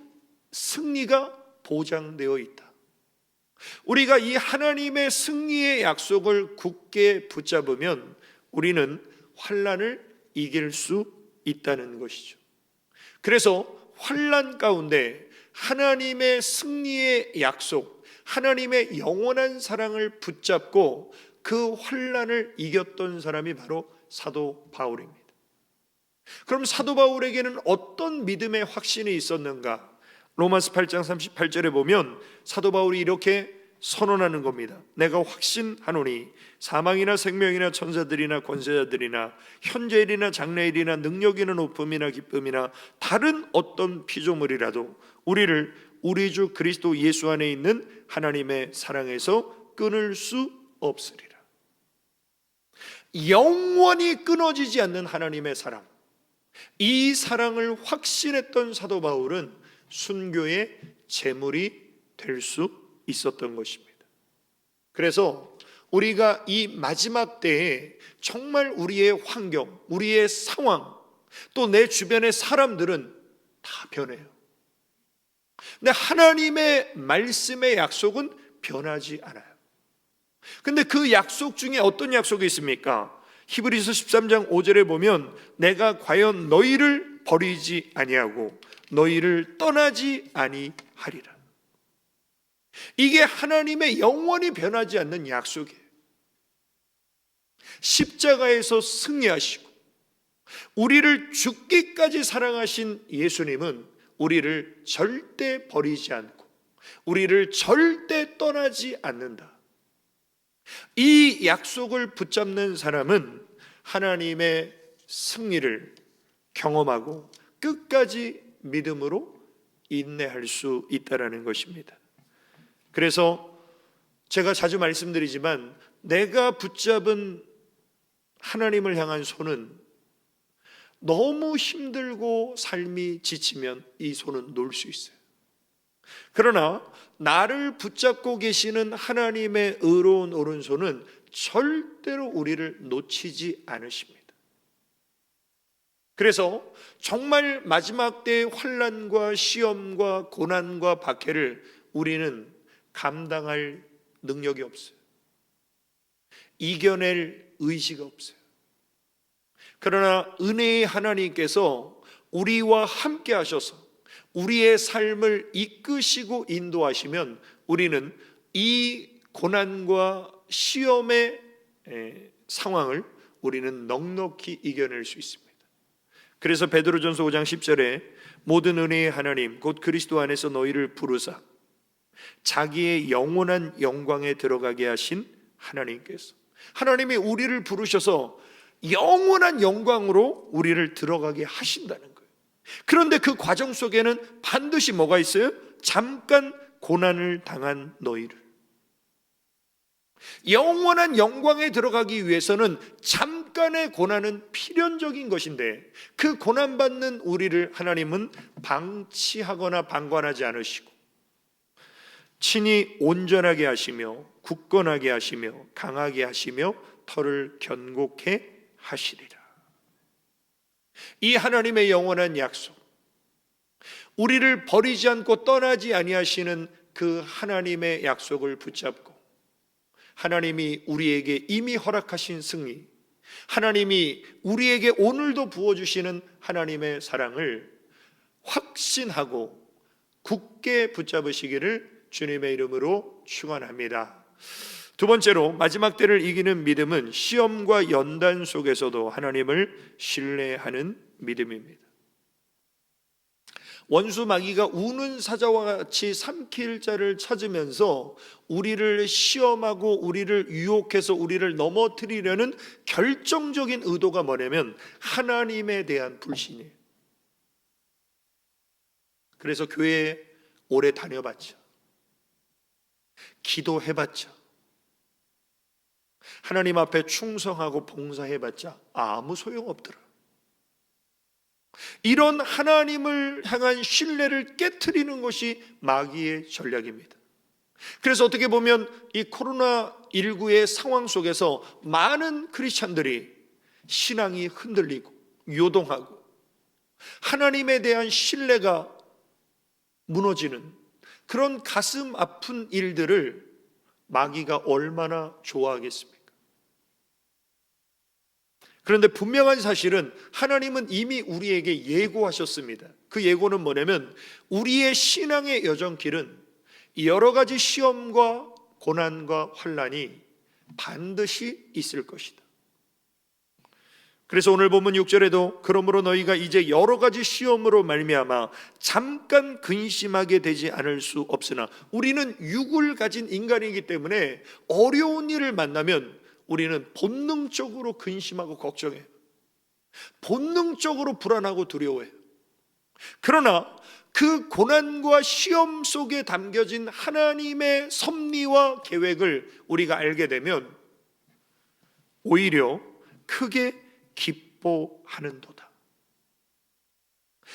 Speaker 4: 승리가 보장되어 있다. 우리가 이 하나님의 승리의 약속을 굳게 붙잡으면 우리는 환난을 이길 수 있다는 것이죠. 그래서 환난 가운데 하나님의 승리의 약속, 하나님의 영원한 사랑을 붙잡고 그 환난을 이겼던 사람이 바로 사도 바울입니다. 그럼 사도 바울에게는 어떤 믿음의 확신이 있었는가? 로마서 8장 38절에 보면 사도 바울이 이렇게 선언하는 겁니다. 내가 확신하노니 사망이나 생명이나 천사들이나 권세자들이나 현재일이나 장래일이나 능력이나 높음이나 기쁨이나 다른 어떤 피조물이라도 우리를 우리 주 그리스도 예수 안에 있는 하나님의 사랑에서 끊을 수 없으리라. 영원히 끊어지지 않는 하나님의 사랑, 이 사랑을 확신했던 사도 바울은 순교의 제물이 될 수 있었던 것입니다. 그래서 우리가 이 마지막 때에 정말 우리의 환경, 우리의 상황, 또 내 주변의 사람들은 다 변해요. 근데 하나님의 말씀의 약속은 변하지 않아요. 근데 그 약속 중에 어떤 약속이 있습니까? 히브리서 13장 5절에 보면 내가 과연 너희를 버리지 아니하고 너희를 떠나지 아니하리라. 이게 하나님의 영원히 변하지 않는 약속이에요. 십자가에서 승리하시고 우리를 죽기까지 사랑하신 예수님은 우리를 절대 버리지 않고 우리를 절대 떠나지 않는다. 이 약속을 붙잡는 사람은 하나님의 승리를 경험하고 끝까지 믿음으로 인내할 수 있다는 것입니다. 그래서 제가 자주 말씀드리지만 내가 붙잡은 하나님을 향한 손은 너무 힘들고 삶이 지치면 이 손은 놓을 수 있어요. 그러나 나를 붙잡고 계시는 하나님의 의로운 오른손은 절대로 우리를 놓치지 않으십니다. 그래서 정말 마지막 때의 환난과 시험과 고난과 박해를 우리는 감당할 능력이 없어요. 이겨낼 의지가 없어요. 그러나 은혜의 하나님께서 우리와 함께 하셔서 우리의 삶을 이끄시고 인도하시면 우리는 이 고난과 시험의 상황을 우리는 넉넉히 이겨낼 수 있습니다. 그래서 베드로전서 5장 10절에 모든 은혜의 하나님 곧 그리스도 안에서 너희를 부르사 자기의 영원한 영광에 들어가게 하신 하나님께서, 하나님이 우리를 부르셔서 영원한 영광으로 우리를 들어가게 하신다는 거예요. 그런데 그 과정 속에는 반드시 뭐가 있어요? 잠깐 고난을 당한 너희를, 영원한 영광에 들어가기 위해서는 잠깐의 고난은 필연적인 것인데 그 고난받는 우리를 하나님은 방치하거나 방관하지 않으시고 친히 온전하게 하시며 굳건하게 하시며 강하게 하시며 터를 견고케 하시리라. 이 하나님의 영원한 약속, 우리를 버리지 않고 떠나지 아니하시는 그 하나님의 약속을 붙잡고 하나님이 우리에게 이미 허락하신 승리, 하나님이 우리에게 오늘도 부어주시는 하나님의 사랑을 확신하고 굳게 붙잡으시기를 주님의 이름으로 축원합니다. 두 번째로 마지막 때를 이기는 믿음은 시험과 연단 속에서도 하나님을 신뢰하는 믿음입니다. 원수 마귀가 우는 사자와 같이 삼킬 자를 찾으면서 우리를 시험하고 우리를 유혹해서 우리를 넘어뜨리려는 결정적인 의도가 뭐냐면 하나님에 대한 불신이에요. 그래서 교회에 오래 다녀봤자, 기도해봤자, 하나님 앞에 충성하고 봉사해봤자 아무 소용없더라. 이런 하나님을 향한 신뢰를 깨트리는 것이 마귀의 전략입니다. 그래서 어떻게 보면 이 코로나19의 상황 속에서 많은 크리스찬들이 신앙이 흔들리고 요동하고 하나님에 대한 신뢰가 무너지는 그런 가슴 아픈 일들을 마귀가 얼마나 좋아하겠습니까? 그런데 분명한 사실은 하나님은 이미 우리에게 예고하셨습니다. 그 예고는 뭐냐면 우리의 신앙의 여정길은 여러 가지 시험과 고난과 환난이 반드시 있을 것이다. 그래서 오늘 본문 6절에도 그러므로 너희가 이제 여러 가지 시험으로 말미암아 잠깐 근심하게 되지 않을 수 없으나, 우리는 육을 가진 인간이기 때문에 어려운 일을 만나면 우리는 본능적으로 근심하고 걱정해요. 본능적으로 불안하고 두려워해요. 그러나 그 고난과 시험 속에 담겨진 하나님의 섭리와 계획을 우리가 알게 되면 오히려 크게 기뻐하는도다.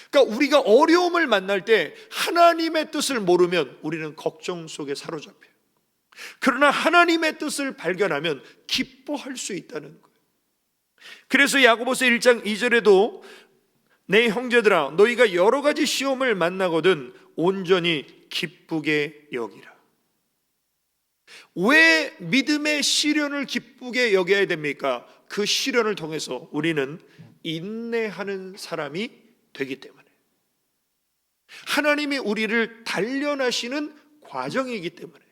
Speaker 4: 그러니까 우리가 어려움을 만날 때 하나님의 뜻을 모르면 우리는 걱정 속에 사로잡혀요. 그러나 하나님의 뜻을 발견하면 기뻐할 수 있다는 거예요. 그래서 야고보서 1장 2절에도 내 형제들아 너희가 여러 가지 시험을 만나거든 온전히 기쁘게 여기라. 왜 믿음의 시련을 기쁘게 여겨야 됩니까? 그 시련을 통해서 우리는 인내하는 사람이 되기 때문에, 하나님이 우리를 단련하시는 과정이기 때문에.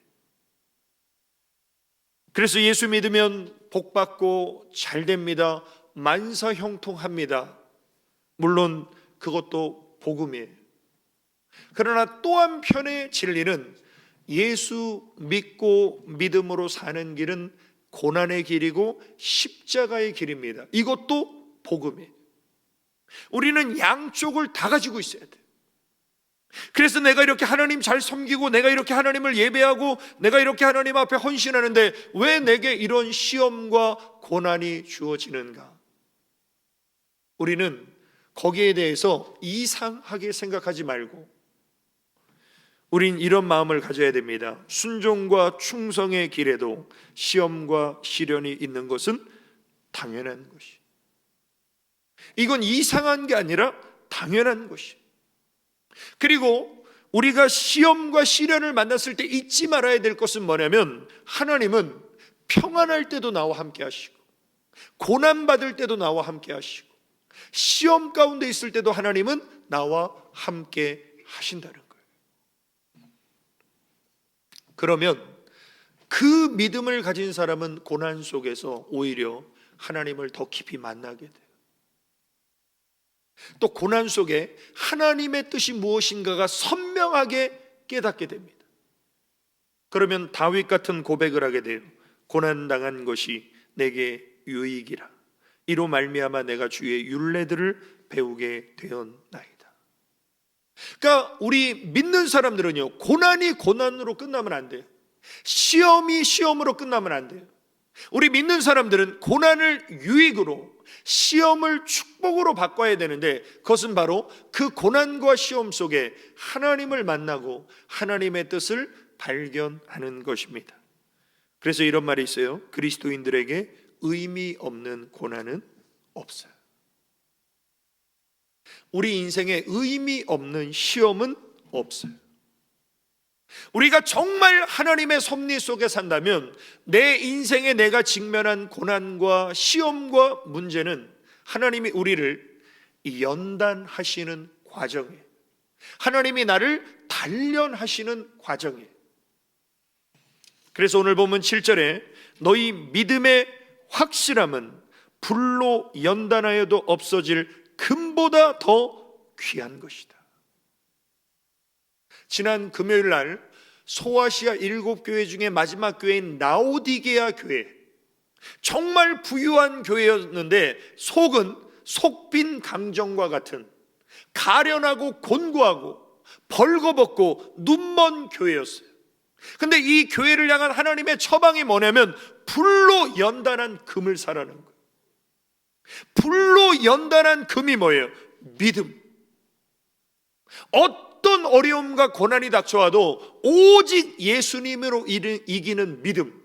Speaker 4: 그래서 예수 믿으면 복받고 잘됩니다, 만사형통합니다. 물론 그것도 복음이에요. 그러나 또 한편의 진리는 예수 믿고 믿음으로 사는 길은 고난의 길이고 십자가의 길입니다. 이것도 복음이에요. 우리는 양쪽을 다 가지고 있어야 돼요. 그래서 내가 이렇게 하나님 잘 섬기고 내가 이렇게 하나님을 예배하고 내가 이렇게 하나님 앞에 헌신하는데 왜 내게 이런 시험과 고난이 주어지는가? 우리는 거기에 대해서 이상하게 생각하지 말고 우린 이런 마음을 가져야 됩니다. 순종과 충성의 길에도 시험과 시련이 있는 것은 당연한 것이. 이건 이상한 게 아니라 당연한 것이. 그리고 우리가 시험과 시련을 만났을 때 잊지 말아야 될 것은 뭐냐면, 하나님은 평안할 때도 나와 함께 하시고, 고난받을 때도 나와 함께 하시고, 시험 가운데 있을 때도 하나님은 나와 함께 하신다는 거예요. 그러면 그 믿음을 가진 사람은 고난 속에서 오히려 하나님을 더 깊이 만나게 돼요. 또 고난 속에 하나님의 뜻이 무엇인가가 선명하게 깨닫게 됩니다. 그러면 다윗 같은 고백을 하게 돼요. 고난당한 것이 내게 유익이라. 이로 말미암아 내가 주의 율례들을 배우게 되었나이다. 그러니까 우리 믿는 사람들은요, 고난이 고난으로 끝나면 안 돼요. 시험이 시험으로 끝나면 안 돼요. 우리 믿는 사람들은 고난을 유익으로, 시험을 축복으로 바꿔야 되는데, 그것은 바로 그 고난과 시험 속에 하나님을 만나고 하나님의 뜻을 발견하는 것입니다. 그래서 이런 말이 있어요. 그리스도인들에게 의미 없는 고난은 없어요. 우리 인생에 의미 없는 시험은 없어요. 우리가 정말 하나님의 섭리 속에 산다면 내 인생에 내가 직면한 고난과 시험과 문제는 하나님이 우리를 연단하시는 과정이에요. 하나님이 나를 단련하시는 과정이에요. 그래서 오늘 보면 7절에 너희 믿음의 확실함은 불로 연단하여도 없어질 금보다 더 귀한 것이다. 지난 금요일 날 소아시아 7교회 중에 마지막 교회인 라오디게아 교회, 정말 부유한 교회였는데 속은 속빈 강정과 같은 가련하고 곤고하고 벌거벗고 눈먼 교회였어요. 근데 이 교회를 향한 하나님의 처방이 뭐냐면 불로 연단한 금을 사라는 거예요. 불로 연단한 금이 뭐예요? 믿음. 어떤 어려움과 고난이 닥쳐와도 오직 예수님으로 이기는 믿음.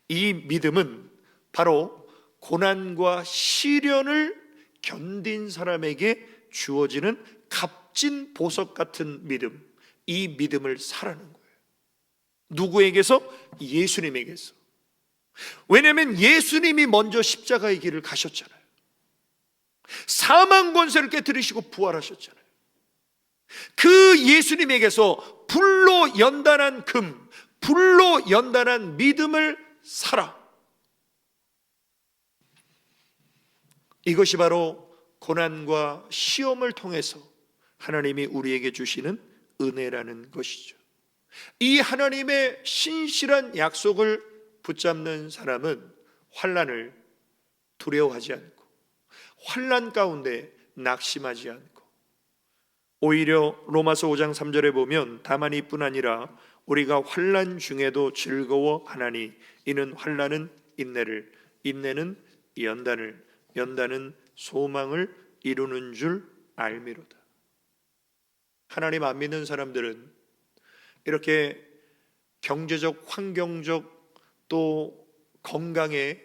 Speaker 4: 이 믿음은 바로 고난과 시련을 견딘 사람에게 주어지는 값진 보석 같은 믿음. 이 믿음을 사라는 거예요. 누구에게서? 예수님에게서. 왜냐하면 예수님이 먼저 십자가의 길을 가셨잖아요. 사망 권세를 깨뜨리시고 부활하셨잖아요. 그 예수님에게서 불로 연단한 금, 불로 연단한 믿음을 사라. 이것이 바로 고난과 시험을 통해서 하나님이 우리에게 주시는 은혜라는 것이죠. 이 하나님의 신실한 약속을 붙잡는 사람은 환난을 두려워하지 않고 환난 가운데 낙심하지 않고 오히려 로마서 5장 3절에 보면 다만 이뿐 아니라 우리가 환난 중에도 즐거워하나니 이는 환난은 인내를, 인내는 연단을, 연단은 소망을 이루는 줄 알미로다. 하나님 안 믿는 사람들은 이렇게 경제적, 환경적 또 건강에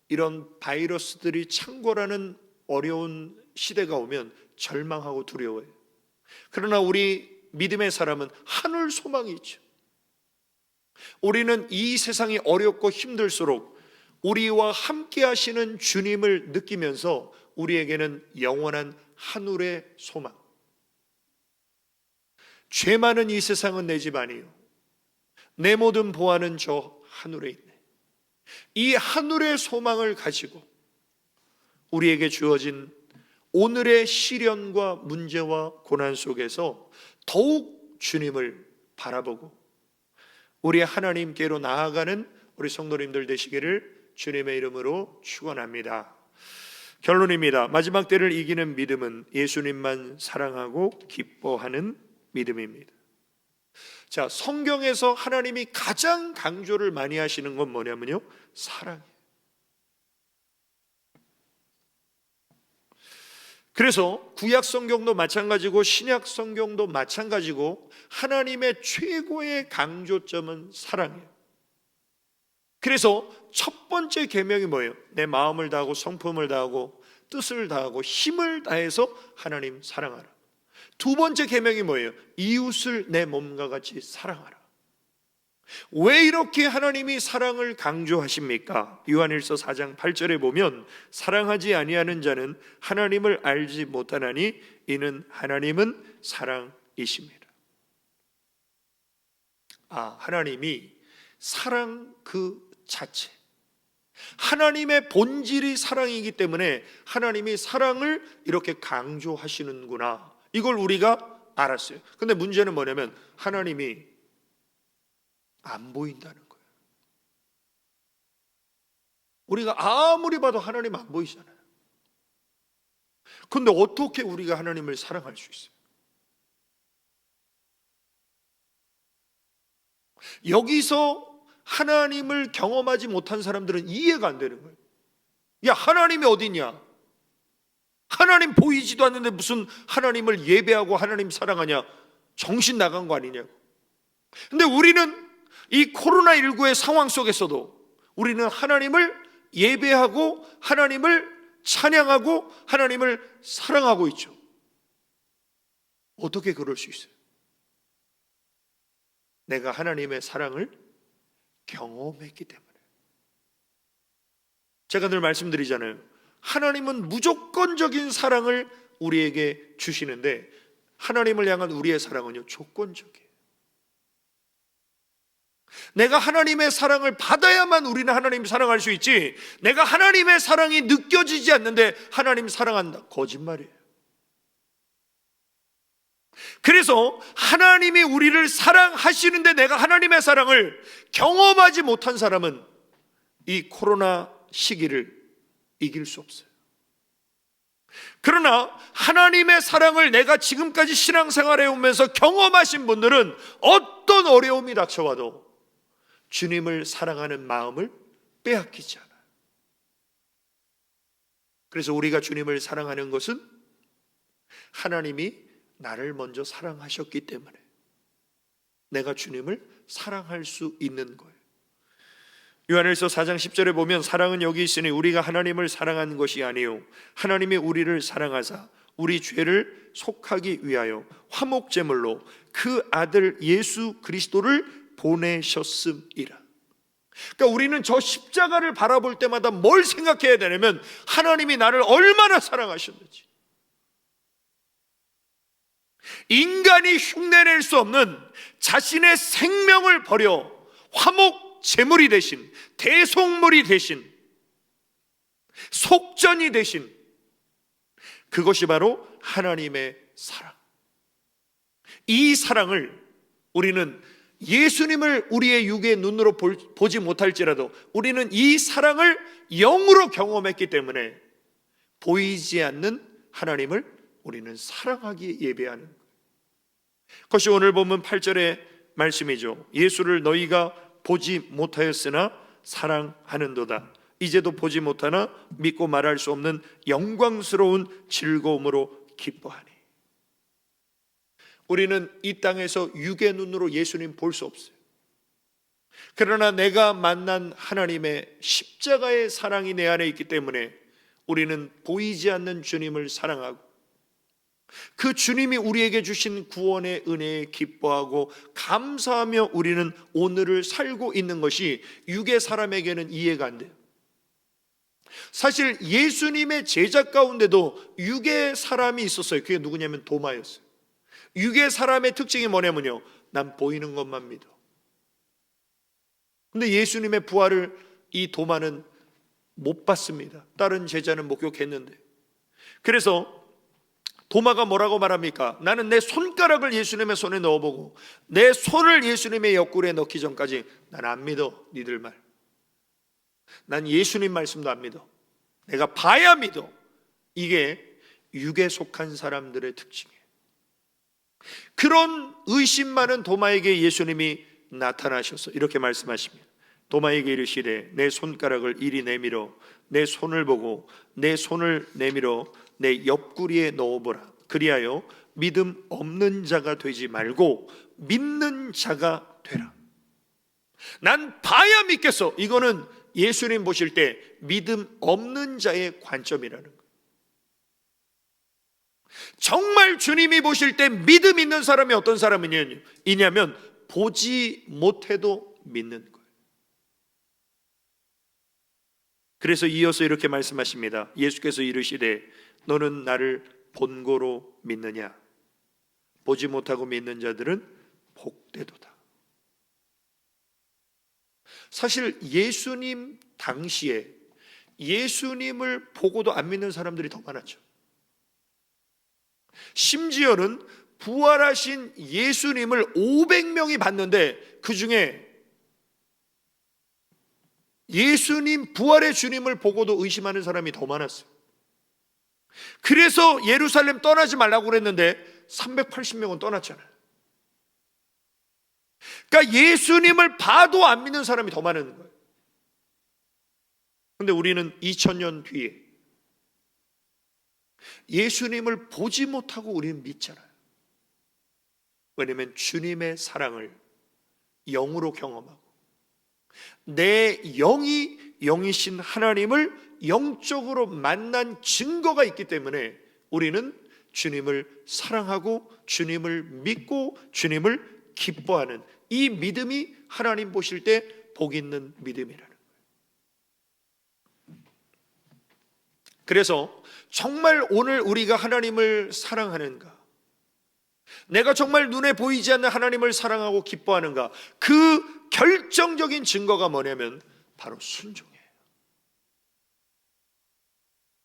Speaker 4: 이런 바이러스들이 창궐하는 어려운 시대가 오면 절망하고 두려워해요. 그러나 우리 믿음의 사람은 하늘 소망이 있죠. 우리는 이 세상이 어렵고 힘들수록 우리와 함께 하시는 주님을 느끼면서 우리에게는 영원한 하늘의 소망. 죄 많은 이 세상은 내 집 아니요 내 모든 보화는 저 하늘에 있네. 이 하늘의 소망을 가지고 우리에게 주어진 오늘의 시련과 문제와 고난 속에서 더욱 주님을 바라보고 우리 하나님께로 나아가는 우리 성도님들 되시기를 주님의 이름으로 축원합니다. 결론입니다. 마지막 때를 이기는 믿음은 예수님만 사랑하고 기뻐하는 믿음입니다. 자, 성경에서 하나님이 가장 강조를 많이 하시는 건 뭐냐면요, 사랑이에요. 그래서 구약 성경도 마찬가지고 신약 성경도 마찬가지고 하나님의 최고의 강조점은 사랑이에요. 그래서 첫 번째 계명이 뭐예요? 내 마음을 다하고 성품을 다하고 뜻을 다하고 힘을 다해서 하나님 사랑하라. 두 번째 계명이 뭐예요? 이웃을 내 몸과 같이 사랑하라. 왜 이렇게 하나님이 사랑을 강조하십니까? 요한일서 4장 8절에 보면 사랑하지 아니하는 자는 하나님을 알지 못하나니 이는 하나님은 사랑이십니다. 하나님이 사랑 그 자체, 하나님의 본질이 사랑이기 때문에 하나님이 사랑을 이렇게 강조하시는구나, 이걸 우리가 알았어요. 근데 문제는 뭐냐면 하나님이 안 보인다는 거예요. 우리가 아무리 봐도 하나님 안 보이잖아요. 근데 어떻게 우리가 하나님을 사랑할 수 있어요? 여기서 하나님을 경험하지 못한 사람들은 이해가 안 되는 거예요. 야, 하나님이 어디냐? 하나님 보이지도 않는데 무슨 하나님을 예배하고 하나님 사랑하냐? 정신 나간 거 아니냐고. 근데 우리는 이 코로나19의 상황 속에서도 우리는 하나님을 예배하고 하나님을 찬양하고 하나님을 사랑하고 있죠. 어떻게 그럴 수 있어요? 내가 하나님의 사랑을 경험했기 때문에. 제가 늘 말씀드리잖아요. 하나님은 무조건적인 사랑을 우리에게 주시는데 하나님을 향한 우리의 사랑은요, 조건적이에요. 내가 하나님의 사랑을 받아야만 우리는 하나님 사랑할 수 있지, 내가 하나님의 사랑이 느껴지지 않는데 하나님 사랑한다, 거짓말이에요. 그래서 하나님이 우리를 사랑하시는데 내가 하나님의 사랑을 경험하지 못한 사람은 이 코로나 시기를 이길 수 없어요. 그러나 하나님의 사랑을 내가 지금까지 신앙생활해 오면서 경험하신 분들은 어떤 어려움이 닥쳐와도 주님을 사랑하는 마음을 빼앗기지 않아요. 그래서 우리가 주님을 사랑하는 것은 하나님이 나를 먼저 사랑하셨기 때문에 내가 주님을 사랑할 수 있는 거예요. 요한일서 4장 10절에 보면 사랑은 여기 있으니 우리가 하나님을 사랑한 것이 아니요 하나님이 우리를 사랑하사 우리 죄를 속하기 위하여 화목제물로 그 아들 예수 그리스도를 보내셨음이라. 그러니까 우리는 저 십자가를 바라볼 때마다 뭘 생각해야 되냐면 하나님이 나를 얼마나 사랑하셨는지. 인간이 흉내낼 수 없는 자신의 생명을 버려 화목 제물이 되신, 대속물이 되신, 속전이 되신, 그것이 바로 하나님의 사랑. 이 사랑을 우리는 예수님을 우리의 육의 눈으로 보지 못할지라도 우리는 이 사랑을 영으로 경험했기 때문에 보이지 않는 하나님을 우리는 사랑하기에 예배하는 거예요. 그것이 오늘 본문 8절의 말씀이죠. 예수를 너희가 보지 못하였으나 사랑하는도다. 이제도 보지 못하나 믿고 말할 수 없는 영광스러운 즐거움으로 기뻐하니. 우리는 이 땅에서 육의 눈으로 예수님 볼 수 없어요. 그러나 내가 만난 하나님의 십자가의 사랑이 내 안에 있기 때문에 우리는 보이지 않는 주님을 사랑하고 그 주님이 우리에게 주신 구원의 은혜에 기뻐하고 감사하며 우리는 오늘을 살고 있는 것이 육의 사람에게는 이해가 안 돼요. 사실 예수님의 제자 가운데도 육의 사람이 있었어요. 그게 누구냐면 도마였어요. 육의 사람의 특징이 뭐냐면요, 난 보이는 것만 믿어. 근데 예수님의 부활을 이 도마는 못 봤습니다. 다른 제자는 목격했는데. 그래서 도마가 뭐라고 말합니까? 나는 내 손가락을 예수님의 손에 넣어보고 내 손을 예수님의 옆구리에 넣기 전까지 난 안 믿어. 니들 말. 난 예수님 말씀도 안 믿어. 내가 봐야 믿어. 이게 육에 속한 사람들의 특징이에요. 그런 의심 많은 도마에게 예수님이 나타나셔서 이렇게 말씀하십니다. 도마에게 이르시되 내 손가락을 이리 내밀어 내 손을 보고 내 손을 내밀어 내 옆구리에 넣어보라. 그리하여 믿음 없는 자가 되지 말고 믿는 자가 되라. 난 봐야 믿겠어. 이거는 예수님 보실 때 믿음 없는 자의 관점이라는 거예요. 정말 주님이 보실 때 믿음 있는 사람이 어떤 사람이냐면 보지 못해도 믿는 거예요. 그래서 이어서 이렇게 말씀하십니다. 예수께서 이르시되 너는 나를 본고로 믿느냐? 보지 못하고 믿는 자들은 복되도다. 사실 예수님 당시에 예수님을 보고도 안 믿는 사람들이 더 많았죠. 심지어는 부활하신 예수님을 500명이 봤는데 그 중에 예수님 부활의 주님을 보고도 의심하는 사람이 더 많았어요. 그래서 예루살렘 떠나지 말라고 그랬는데 380명은 떠났잖아요. 그러니까 예수님을 봐도 안 믿는 사람이 더 많은 거예요. 그런데 우리는 2000년 뒤에 예수님을 보지 못하고 우리는 믿잖아요. 왜냐하면 주님의 사랑을 영으로 경험하고 내 영이신 하나님을 영적으로 만난 증거가 있기 때문에 우리는 주님을 사랑하고 주님을 믿고 주님을 기뻐하는 이 믿음이 하나님 보실 때 복 있는 믿음이라는 거예요. 그래서 정말 오늘 우리가 하나님을 사랑하는가? 내가 정말 눈에 보이지 않는 하나님을 사랑하고 기뻐하는가? 그 결정적인 증거가 뭐냐면 바로 순종이에요.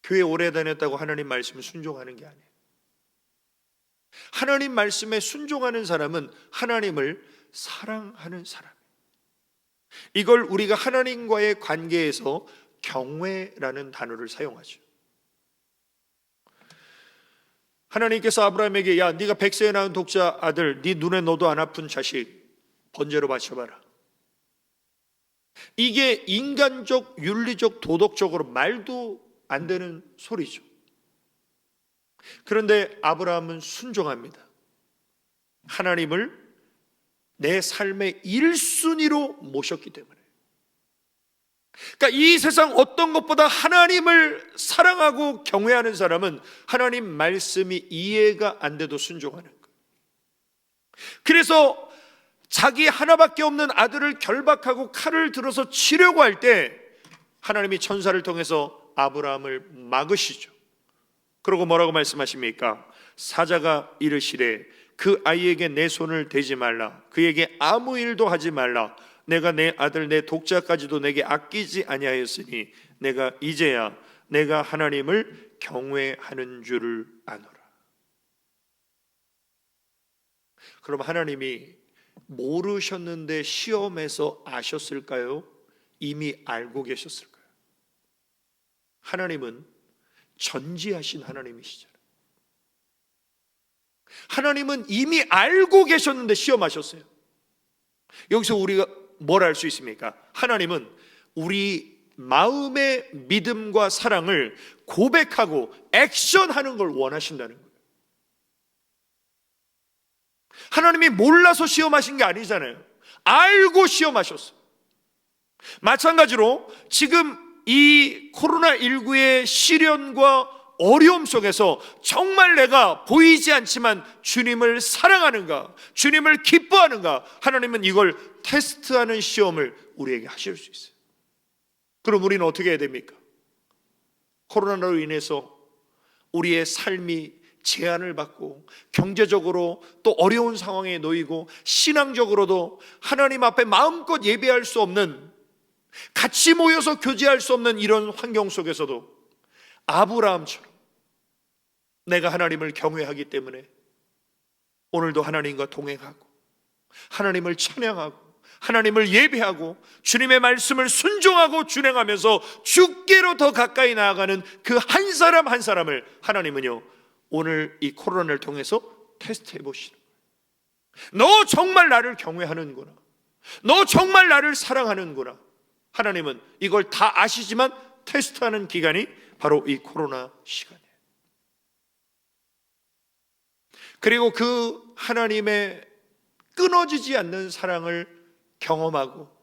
Speaker 4: 교회 오래 다녔다고 하나님 말씀에 순종하는 게 아니에요. 하나님 말씀에 순종하는 사람은 하나님을 사랑하는 사람이에요. 이걸 우리가 하나님과의 관계에서 경외라는 단어를 사용하죠. 하나님께서 아브라함에게 야 네가 100세에 낳은 독자 아들 네 눈에 넣어도 안 아픈 자식 번제로 바쳐봐라. 이게 인간적, 윤리적, 도덕적으로 말도 안 되는 소리죠. 그런데 아브라함은 순종합니다. 하나님을 내 삶의 1순위로 모셨기 때문에. 그러니까 이 세상 어떤 것보다 하나님을 사랑하고 경외하는 사람은 하나님 말씀이 이해가 안 돼도 순종하는 거예요. 그래서 자기 하나밖에 없는 아들을 결박하고 칼을 들어서 치려고 할 때 하나님이 천사를 통해서 아브라함을 막으시죠. 그러고 뭐라고 말씀하십니까? 사자가 이르시되 그 아이에게 내 손을 대지 말라. 그에게 아무 일도 하지 말라. 내가 내 아들 내 독자까지도 내게 아끼지 아니하였으니 내가 이제야 내가 하나님을 경외하는 줄을 아노라. 그럼 하나님이 모르셨는데 시험에서 아셨을까요? 이미 알고 계셨을까요? 하나님은 전지하신 하나님이시잖아요. 하나님은 이미 알고 계셨는데 시험하셨어요. 여기서 우리가 뭘 알 수 있습니까? 하나님은 우리 마음의 믿음과 사랑을 고백하고 액션하는 걸 원하신다는 거예요. 하나님이 몰라서 시험하신 게 아니잖아요. 알고 시험하셨어요. 마찬가지로 지금 이 코로나19의 시련과 어려움 속에서 정말 내가 보이지 않지만 주님을 사랑하는가, 주님을 기뻐하는가, 하나님은 이걸 테스트하는 시험을 우리에게 하실 수 있어요. 그럼 우리는 어떻게 해야 됩니까? 코로나로 인해서 우리의 삶이 제한을 받고 경제적으로 또 어려운 상황에 놓이고 신앙적으로도 하나님 앞에 마음껏 예배할 수 없는, 같이 모여서 교제할 수 없는 이런 환경 속에서도 아브라함처럼 내가 하나님을 경외하기 때문에 오늘도 하나님과 동행하고 하나님을 찬양하고 하나님을 예배하고 주님의 말씀을 순종하고 준행하면서 주께로 더 가까이 나아가는 그 한 사람 한 사람을 하나님은요 오늘 이 코로나를 통해서 테스트해 보시는 거예요. 너 정말 나를 경외하는구나, 너 정말 나를 사랑하는구나. 하나님은 이걸 다 아시지만 테스트하는 기간이 바로 이 코로나 시간이에요. 그리고 그 하나님의 끊어지지 않는 사랑을 경험하고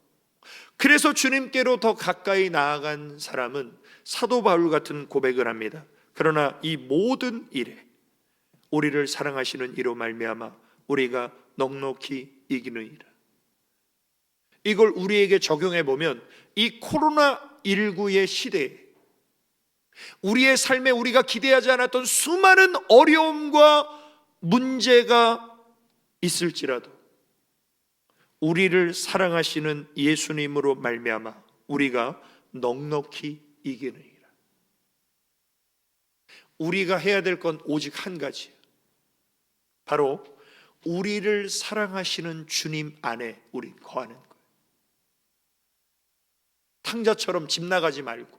Speaker 4: 그래서 주님께로 더 가까이 나아간 사람은 사도 바울 같은 고백을 합니다. 그러나 이 모든 일에 우리를 사랑하시는 이로 말미암아 우리가 넉넉히 이기느니라. 이걸 우리에게 적용해 보면 이 코로나19의 시대에 우리의 삶에 우리가 기대하지 않았던 수많은 어려움과 문제가 있을지라도 우리를 사랑하시는 예수님으로 말미암아 우리가 넉넉히 이기느니라. 우리가 해야 될 건 오직 한 가지, 바로 우리를 사랑하시는 주님 안에 우린 거하는 거예요. 탕자처럼 집 나가지 말고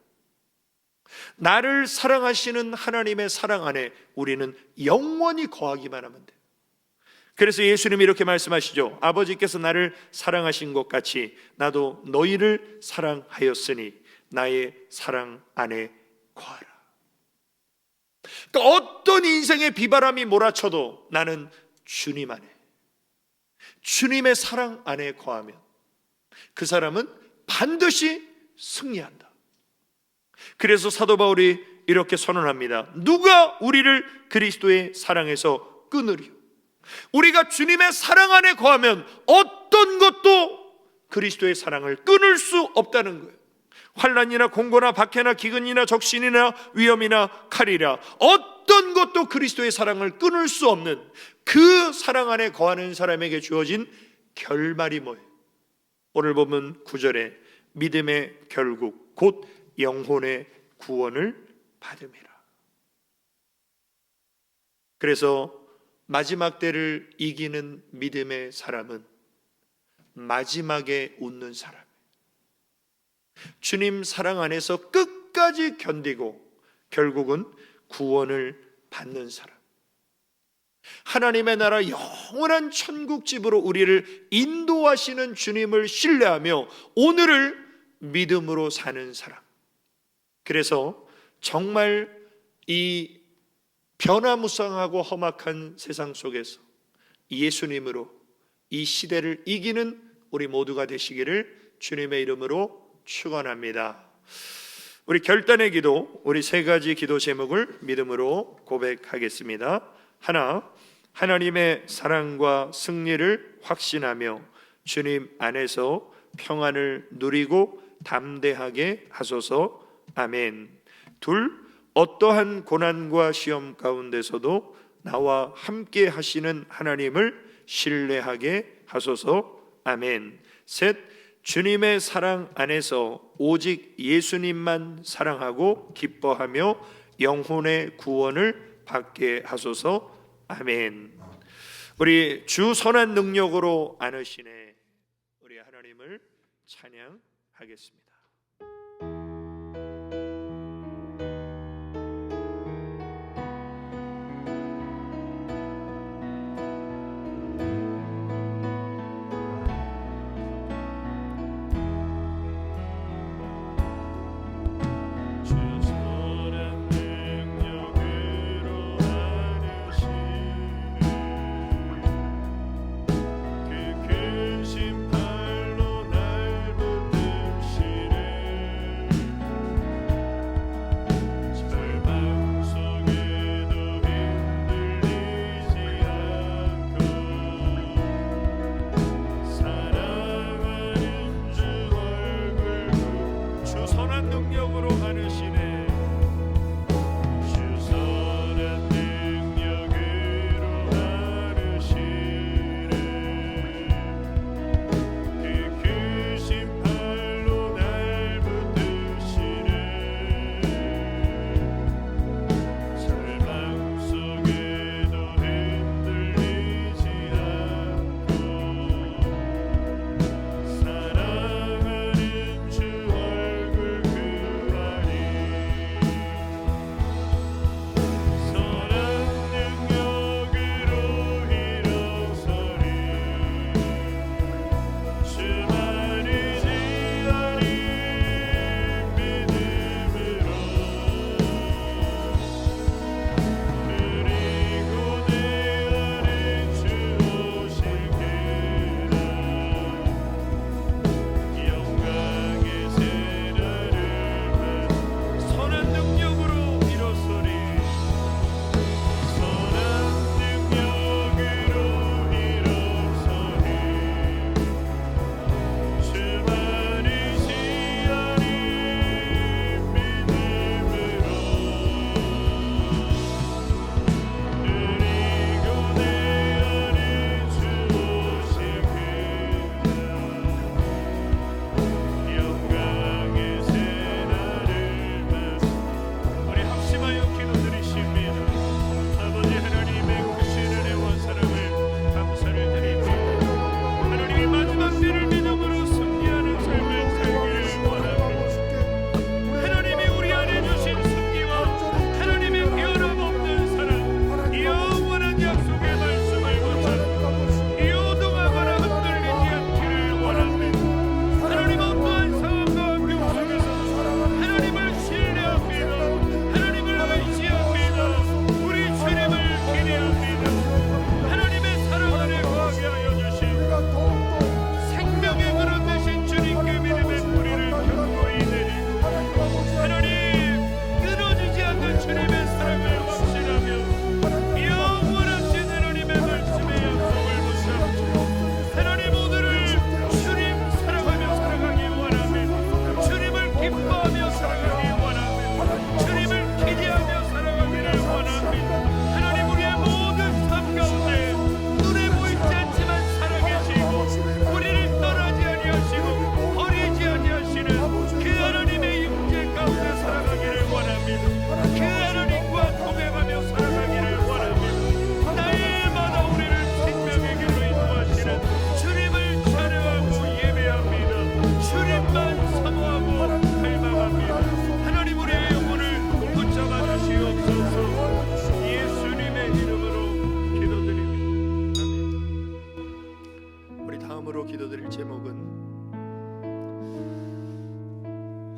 Speaker 4: 나를 사랑하시는 하나님의 사랑 안에 우리는 영원히 거하기만 하면 돼요. 그래서 예수님이 이렇게 말씀하시죠. 아버지께서 나를 사랑하신 것 같이 나도 너희를 사랑하였으니 나의 사랑 안에 거하라. 그러니까 어떤 인생의 비바람이 몰아쳐도 나는 주님 안에, 주님의 사랑 안에 거하면 그 사람은 반드시 승리한다. 그래서 사도 바울이 이렇게 선언합니다. 누가 우리를 그리스도의 사랑에서 끊으리요? 우리가 주님의 사랑 안에 거하면 어떤 것도 그리스도의 사랑을 끊을 수 없다는 거예요. 환난이나 공고나 박해나 기근이나 적신이나 위험이나 칼이라 어떤 것도 그리스도의 사랑을 끊을 수 없는 그 사랑 안에 거하는 사람에게 주어진 결말이 뭐예요? 오늘 보면 9절에 믿음의 결국 곧 영혼의 구원을 받음이라. 그래서 마지막 때를 이기는 믿음의 사람은 마지막에 웃는 사람, 주님 사랑 안에서 끝까지 견디고 결국은 구원을 받는 사람, 하나님의 나라 영원한 천국집으로 우리를 인도하시는 주님을 신뢰하며 오늘을 믿음으로 사는 사람. 그래서 정말 이 변화무쌍하고 험악한 세상 속에서 예수님으로 이 시대를 이기는 우리 모두가 되시기를 주님의 이름으로 축원합니다. 우리 결단의 기도, 우리 세 가지 기도 제목을 믿음으로 고백하겠습니다. 하나, 하나님의 사랑과 승리를 확신하며 주님 안에서 평안을 누리고 담대하게 하소서. 아멘. 둘, 어떠한 고난과 시험 가운데서도 나와 함께 하시는 하나님을 신뢰하게 하소서. 아멘. 셋, 주님의 사랑 안에서 오직 예수님만 사랑하고 기뻐하며 영혼의 구원을 받게 하소서. 아멘. 우리 주 선한 능력으로 안으시네 우리 하나님을 찬양하겠습니다.
Speaker 2: 그 신 발로 날 붙드시네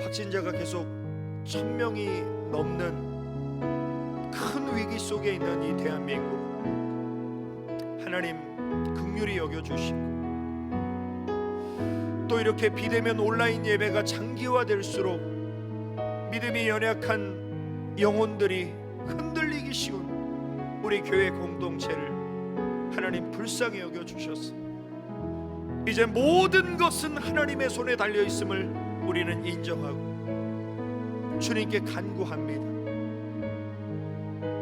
Speaker 4: 확진자가 계속 1000명이 넘는 큰 위기 속에 있는 이 대한민국, 하나님 긍휼히 여겨주시고, 또 이렇게 비대면 온라인 예배가 장기화될수록 믿음이 연약한 영혼들이 흔들리기 쉬운 우리 교회 공동체를 하나님 불쌍히 여겨주셔서 이제 모든 것은 하나님의 손에 달려있음을 우리는 인정하고 주님께 간구합니다.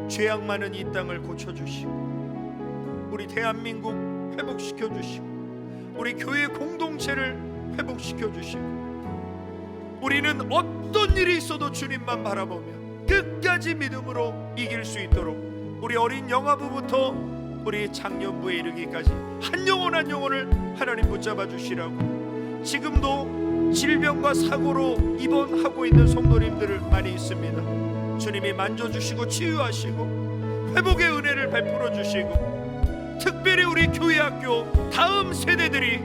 Speaker 4: 죄악 많은 이 땅을 고쳐주시고 우리 대한민국 회복시켜주시고 우리 교회 공동체를 회복시켜주시고 우리는 어떤 일이 있어도 주님만 바라보며 끝까지 믿음으로 이길 수 있도록 우리 어린 영아부부터 우리 장년부에 이르기까지 한 영혼 한 영혼을 하나님 붙잡아 주시라고. 지금도 질병과 사고로 입원하고 있는 성도님들 많이 있습니다. 주님이 만져주시고 치유하시고 회복의 은혜를 베풀어 주시고, 특별히 우리 교회 학교 다음 세대들이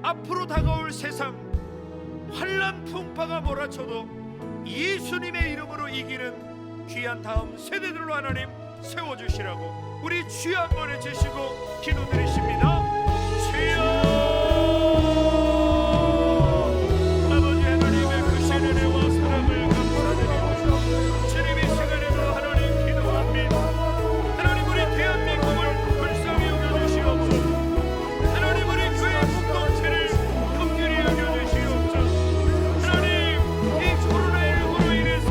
Speaker 4: 앞으로 다가올 세상 환난 풍파가 몰아쳐도 예수님의 이름으로 이기는 귀한 다음 세대들로 하나님 세워주시라고 우리 주여 한번 해주시고 기도드리십니다. 주여, 아버지 하나님의 크신 은혜와 사랑을 감사드리고 주님 이 시간에도 하나님 기도합니다. 하나님 우리 대한민국을 불쌍히 여겨주시옵소서. 하나님 우리 교회 공동체를 긍휼히 여겨주시옵소서. 하나님 이 코로나19로 인해서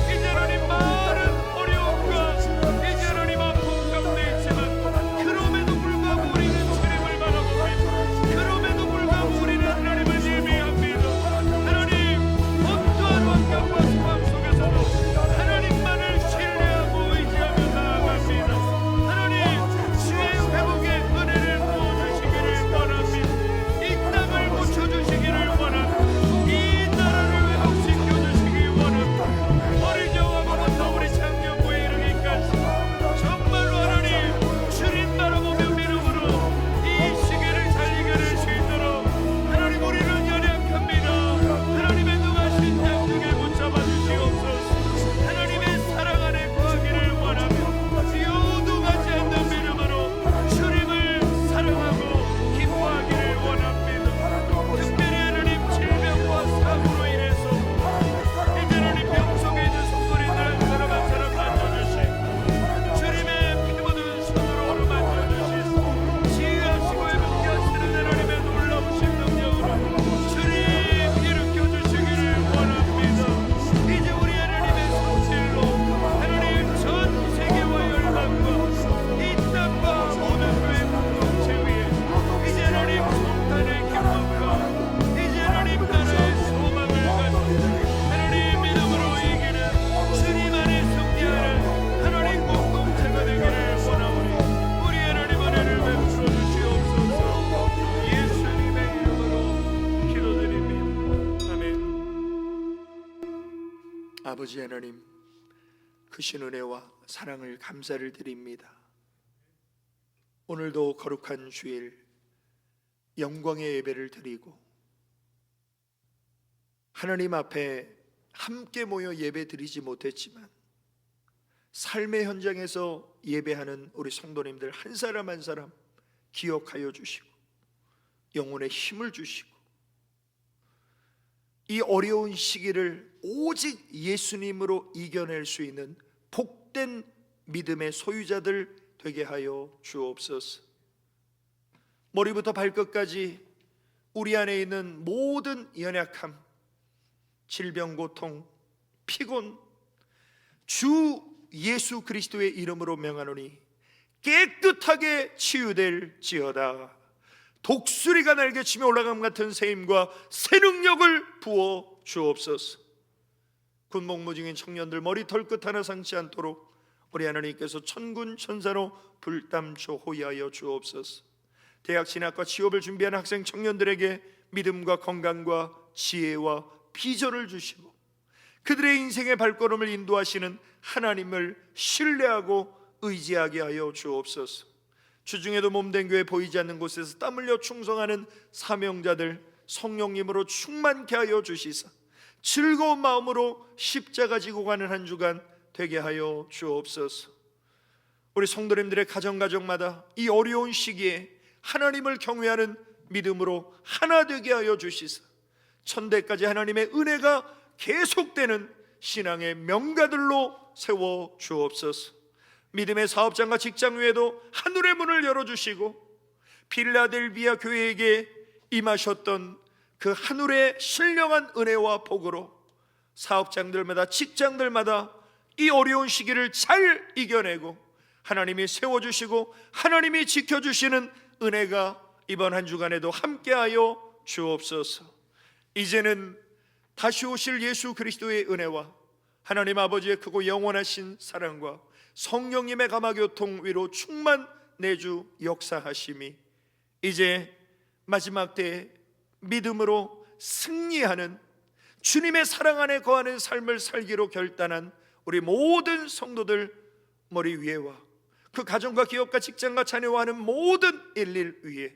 Speaker 4: 이제 하나님 많은 어려움과 이제 하나님 아픔 가운데 있지만 그럼에도 불구하고 우리는 주님을 바라봅니다. 그럼에도 불구하고 우리는 하나님을 예배합니다. 하나님 어떠한 환경과 상황 속에서도 하나님만을 신뢰하고 의지하며 나아갑니다. 하나님 주의 회복의 은혜를 부어주시기를 원합니다. 이 땅을 고쳐주시기를 원합니다. 이 나라를 회복시켜주시기 원합니다. 어린 영아부부터 우리 장년부에 이르기까지 정말로 하나님 주님 바라보며 믿음으로 이 시계를 잘 이겨낼 수 있도록 하나님 우리는 연약합니다. 하나님의 능하신 양쪽에 붙잡아 주시옵소서. 하나님의 사랑 안에 거하기를 원하며 요동하지 않는 믿음으로 주님을 사랑하고 기뻐하기를 원합니다. 특별히 하나님 질병과 사고로 인해서 이제 하나님 병 속에 있는 성도님들 한 사람 한 사람 만져주시고 주님의 피 묻은 손으로 어루만져주시고 치유하시고 회복케 하시는 하나님의 놀라우신 능력으로 주님 일으켜주시기를 원합니다. 이제 우리 하나님의 손질로 하나님 전 세계와 열방과 이 땅과 모든 교회 공동체 위에 이제 하나님 성탄의 기쁨과 이제 하나님 나라의 소망을 가지고 하나님 믿음으로 이기는 주님 안에 승리하는 하나님 공동체가 되기를 원하오니 우리 하나님 은혜를 베풀어 주시옵소서. 예수님의 이름으로 기도드립니다. 아멘. 아버지 하나님, 크신 은혜와 사랑을 감사를 드립니다. 오늘도 거룩한 주일 영광의 예배를 드리고 하나님 앞에 함께 모여 예배 드리지 못했지만 삶의 현장에서 예배하는 우리 성도님들 한 사람 한 사람 기억하여 주시고 영혼에 힘을 주시고 이 어려운 시기를 오직 예수님으로 이겨낼 수 있는 복된 믿음의 소유자들 되게 하여 주옵소서. 머리부터 발끝까지 우리 안에 있는 모든 연약함, 질병, 고통, 피곤 주 예수 그리스도의 이름으로 명하노니 깨끗하게 치유될지어다. 독수리가 날개치며 올라감 같은 새 힘과 새 능력을 부어 주옵소서. 군복무 중인 청년들 머리털 끝 하나 상치 않도록 우리 하나님께서 천군 천사로 불담초 호위하여 주옵소서. 대학 진학과 취업을 준비하는 학생 청년들에게 믿음과 건강과 지혜와 비전을 주시고 그들의 인생의 발걸음을 인도하시는 하나님을 신뢰하고 의지하게 하여 주옵소서. 주중에도 몸된 교회 보이지 않는 곳에서 땀 흘려 충성하는 사명자들 성령님으로 충만케 하여 주시사 즐거운 마음으로 십자가 지고 가는 한 주간 되게 하여 주옵소서. 우리 성도님들의 가정마다 이 어려운 시기에 하나님을 경외하는 믿음으로 하나 되게 하여 주시사 천대까지 하나님의 은혜가 계속되는 신앙의 명가들로 세워 주옵소서. 믿음의 사업장과 직장 외에도 하늘의 문을 열어주시고 필라델비아 교회에게 임하셨던 그 하늘의 신령한 은혜와 복으로 사업장들마다 직장들마다 이 어려운 시기를 잘 이겨내고 하나님이 세워주시고 하나님이 지켜주시는 은혜가 이번 한 주간에도 함께하여 주옵소서. 이제는 다시 오실 예수 그리스도의 은혜와 하나님 아버지의 크고 영원하신 사랑과 성령님의 감화교통 위로 충만 내주 역사하심이 이제 마지막 때에 믿음으로 승리하는 주님의 사랑 안에 거하는 삶을 살기로 결단한 우리 모든 성도들 머리 위에와 그 가정과 기업과 직장과 자녀와 하는 모든 일일 위에,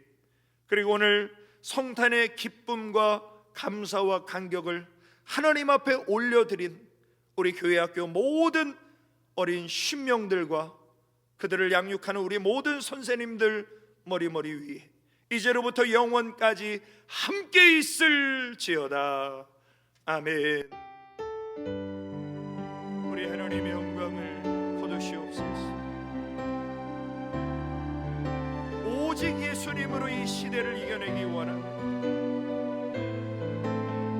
Speaker 4: 그리고 오늘 성탄의 기쁨과 감사와 감격을 하나님 앞에 올려드린 우리 교회학교 모든 어린 신명들과 그들을 양육하는 우리 모든 선생님들 머리 위에 이제로부터 영원까지 함께 있을지어다. 아멘. 우리 하나님의 영광을 거두시옵소서. 오직 예수님으로 이 시대를 이겨내기 원합니다.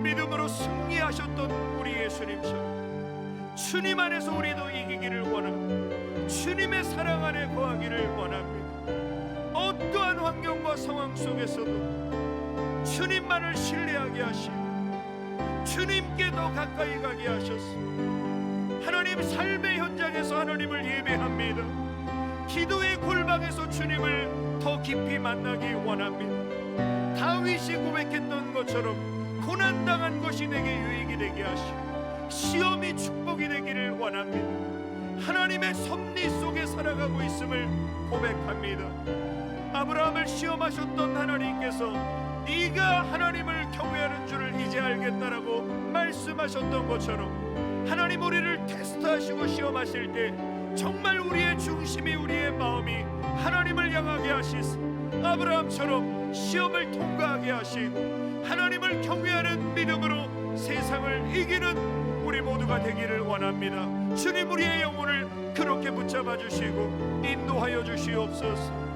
Speaker 4: 믿음으로 승리하셨던 우리 예수님처럼 주님 안에서 우리도 이기기를 원합니다. 주님의 사랑 안에 거하기를 원합니다. 어떠한 환경과 상황 속에서도 주님만을 신뢰하게 하시고 주님께 더 가까이 가게 하셨습니다. 하나님 삶의 현장에서 하나님을 예배합니다. 기도의 골방에서 주님을 더 깊이 만나기 원합니다. 다윗이 고백했던 것처럼 고난당한 것이 내게 유익이 되게 하시고 시험이 축복이 되기를 원합니다. 하나님의 섭리 속에 살아가고 있음을 고백합니다. 아브라함을 시험하셨던 하나님께서 네가 하나님을 경외하는 줄을 이제 알겠다라고 말씀하셨던 것처럼 하나님 우리를 테스트하시고 시험하실 때 정말 우리의 중심이 우리의 마음이 하나님을 향하게 하시사 아브라함처럼 시험을 통과하게 하시고 하나님을 경외하는 믿음으로 세상을 이기는 우리 모두가 되기를 원합니다. 주님 우리의 영혼을 그렇게 붙잡아 주시고 인도하여 주시옵소서.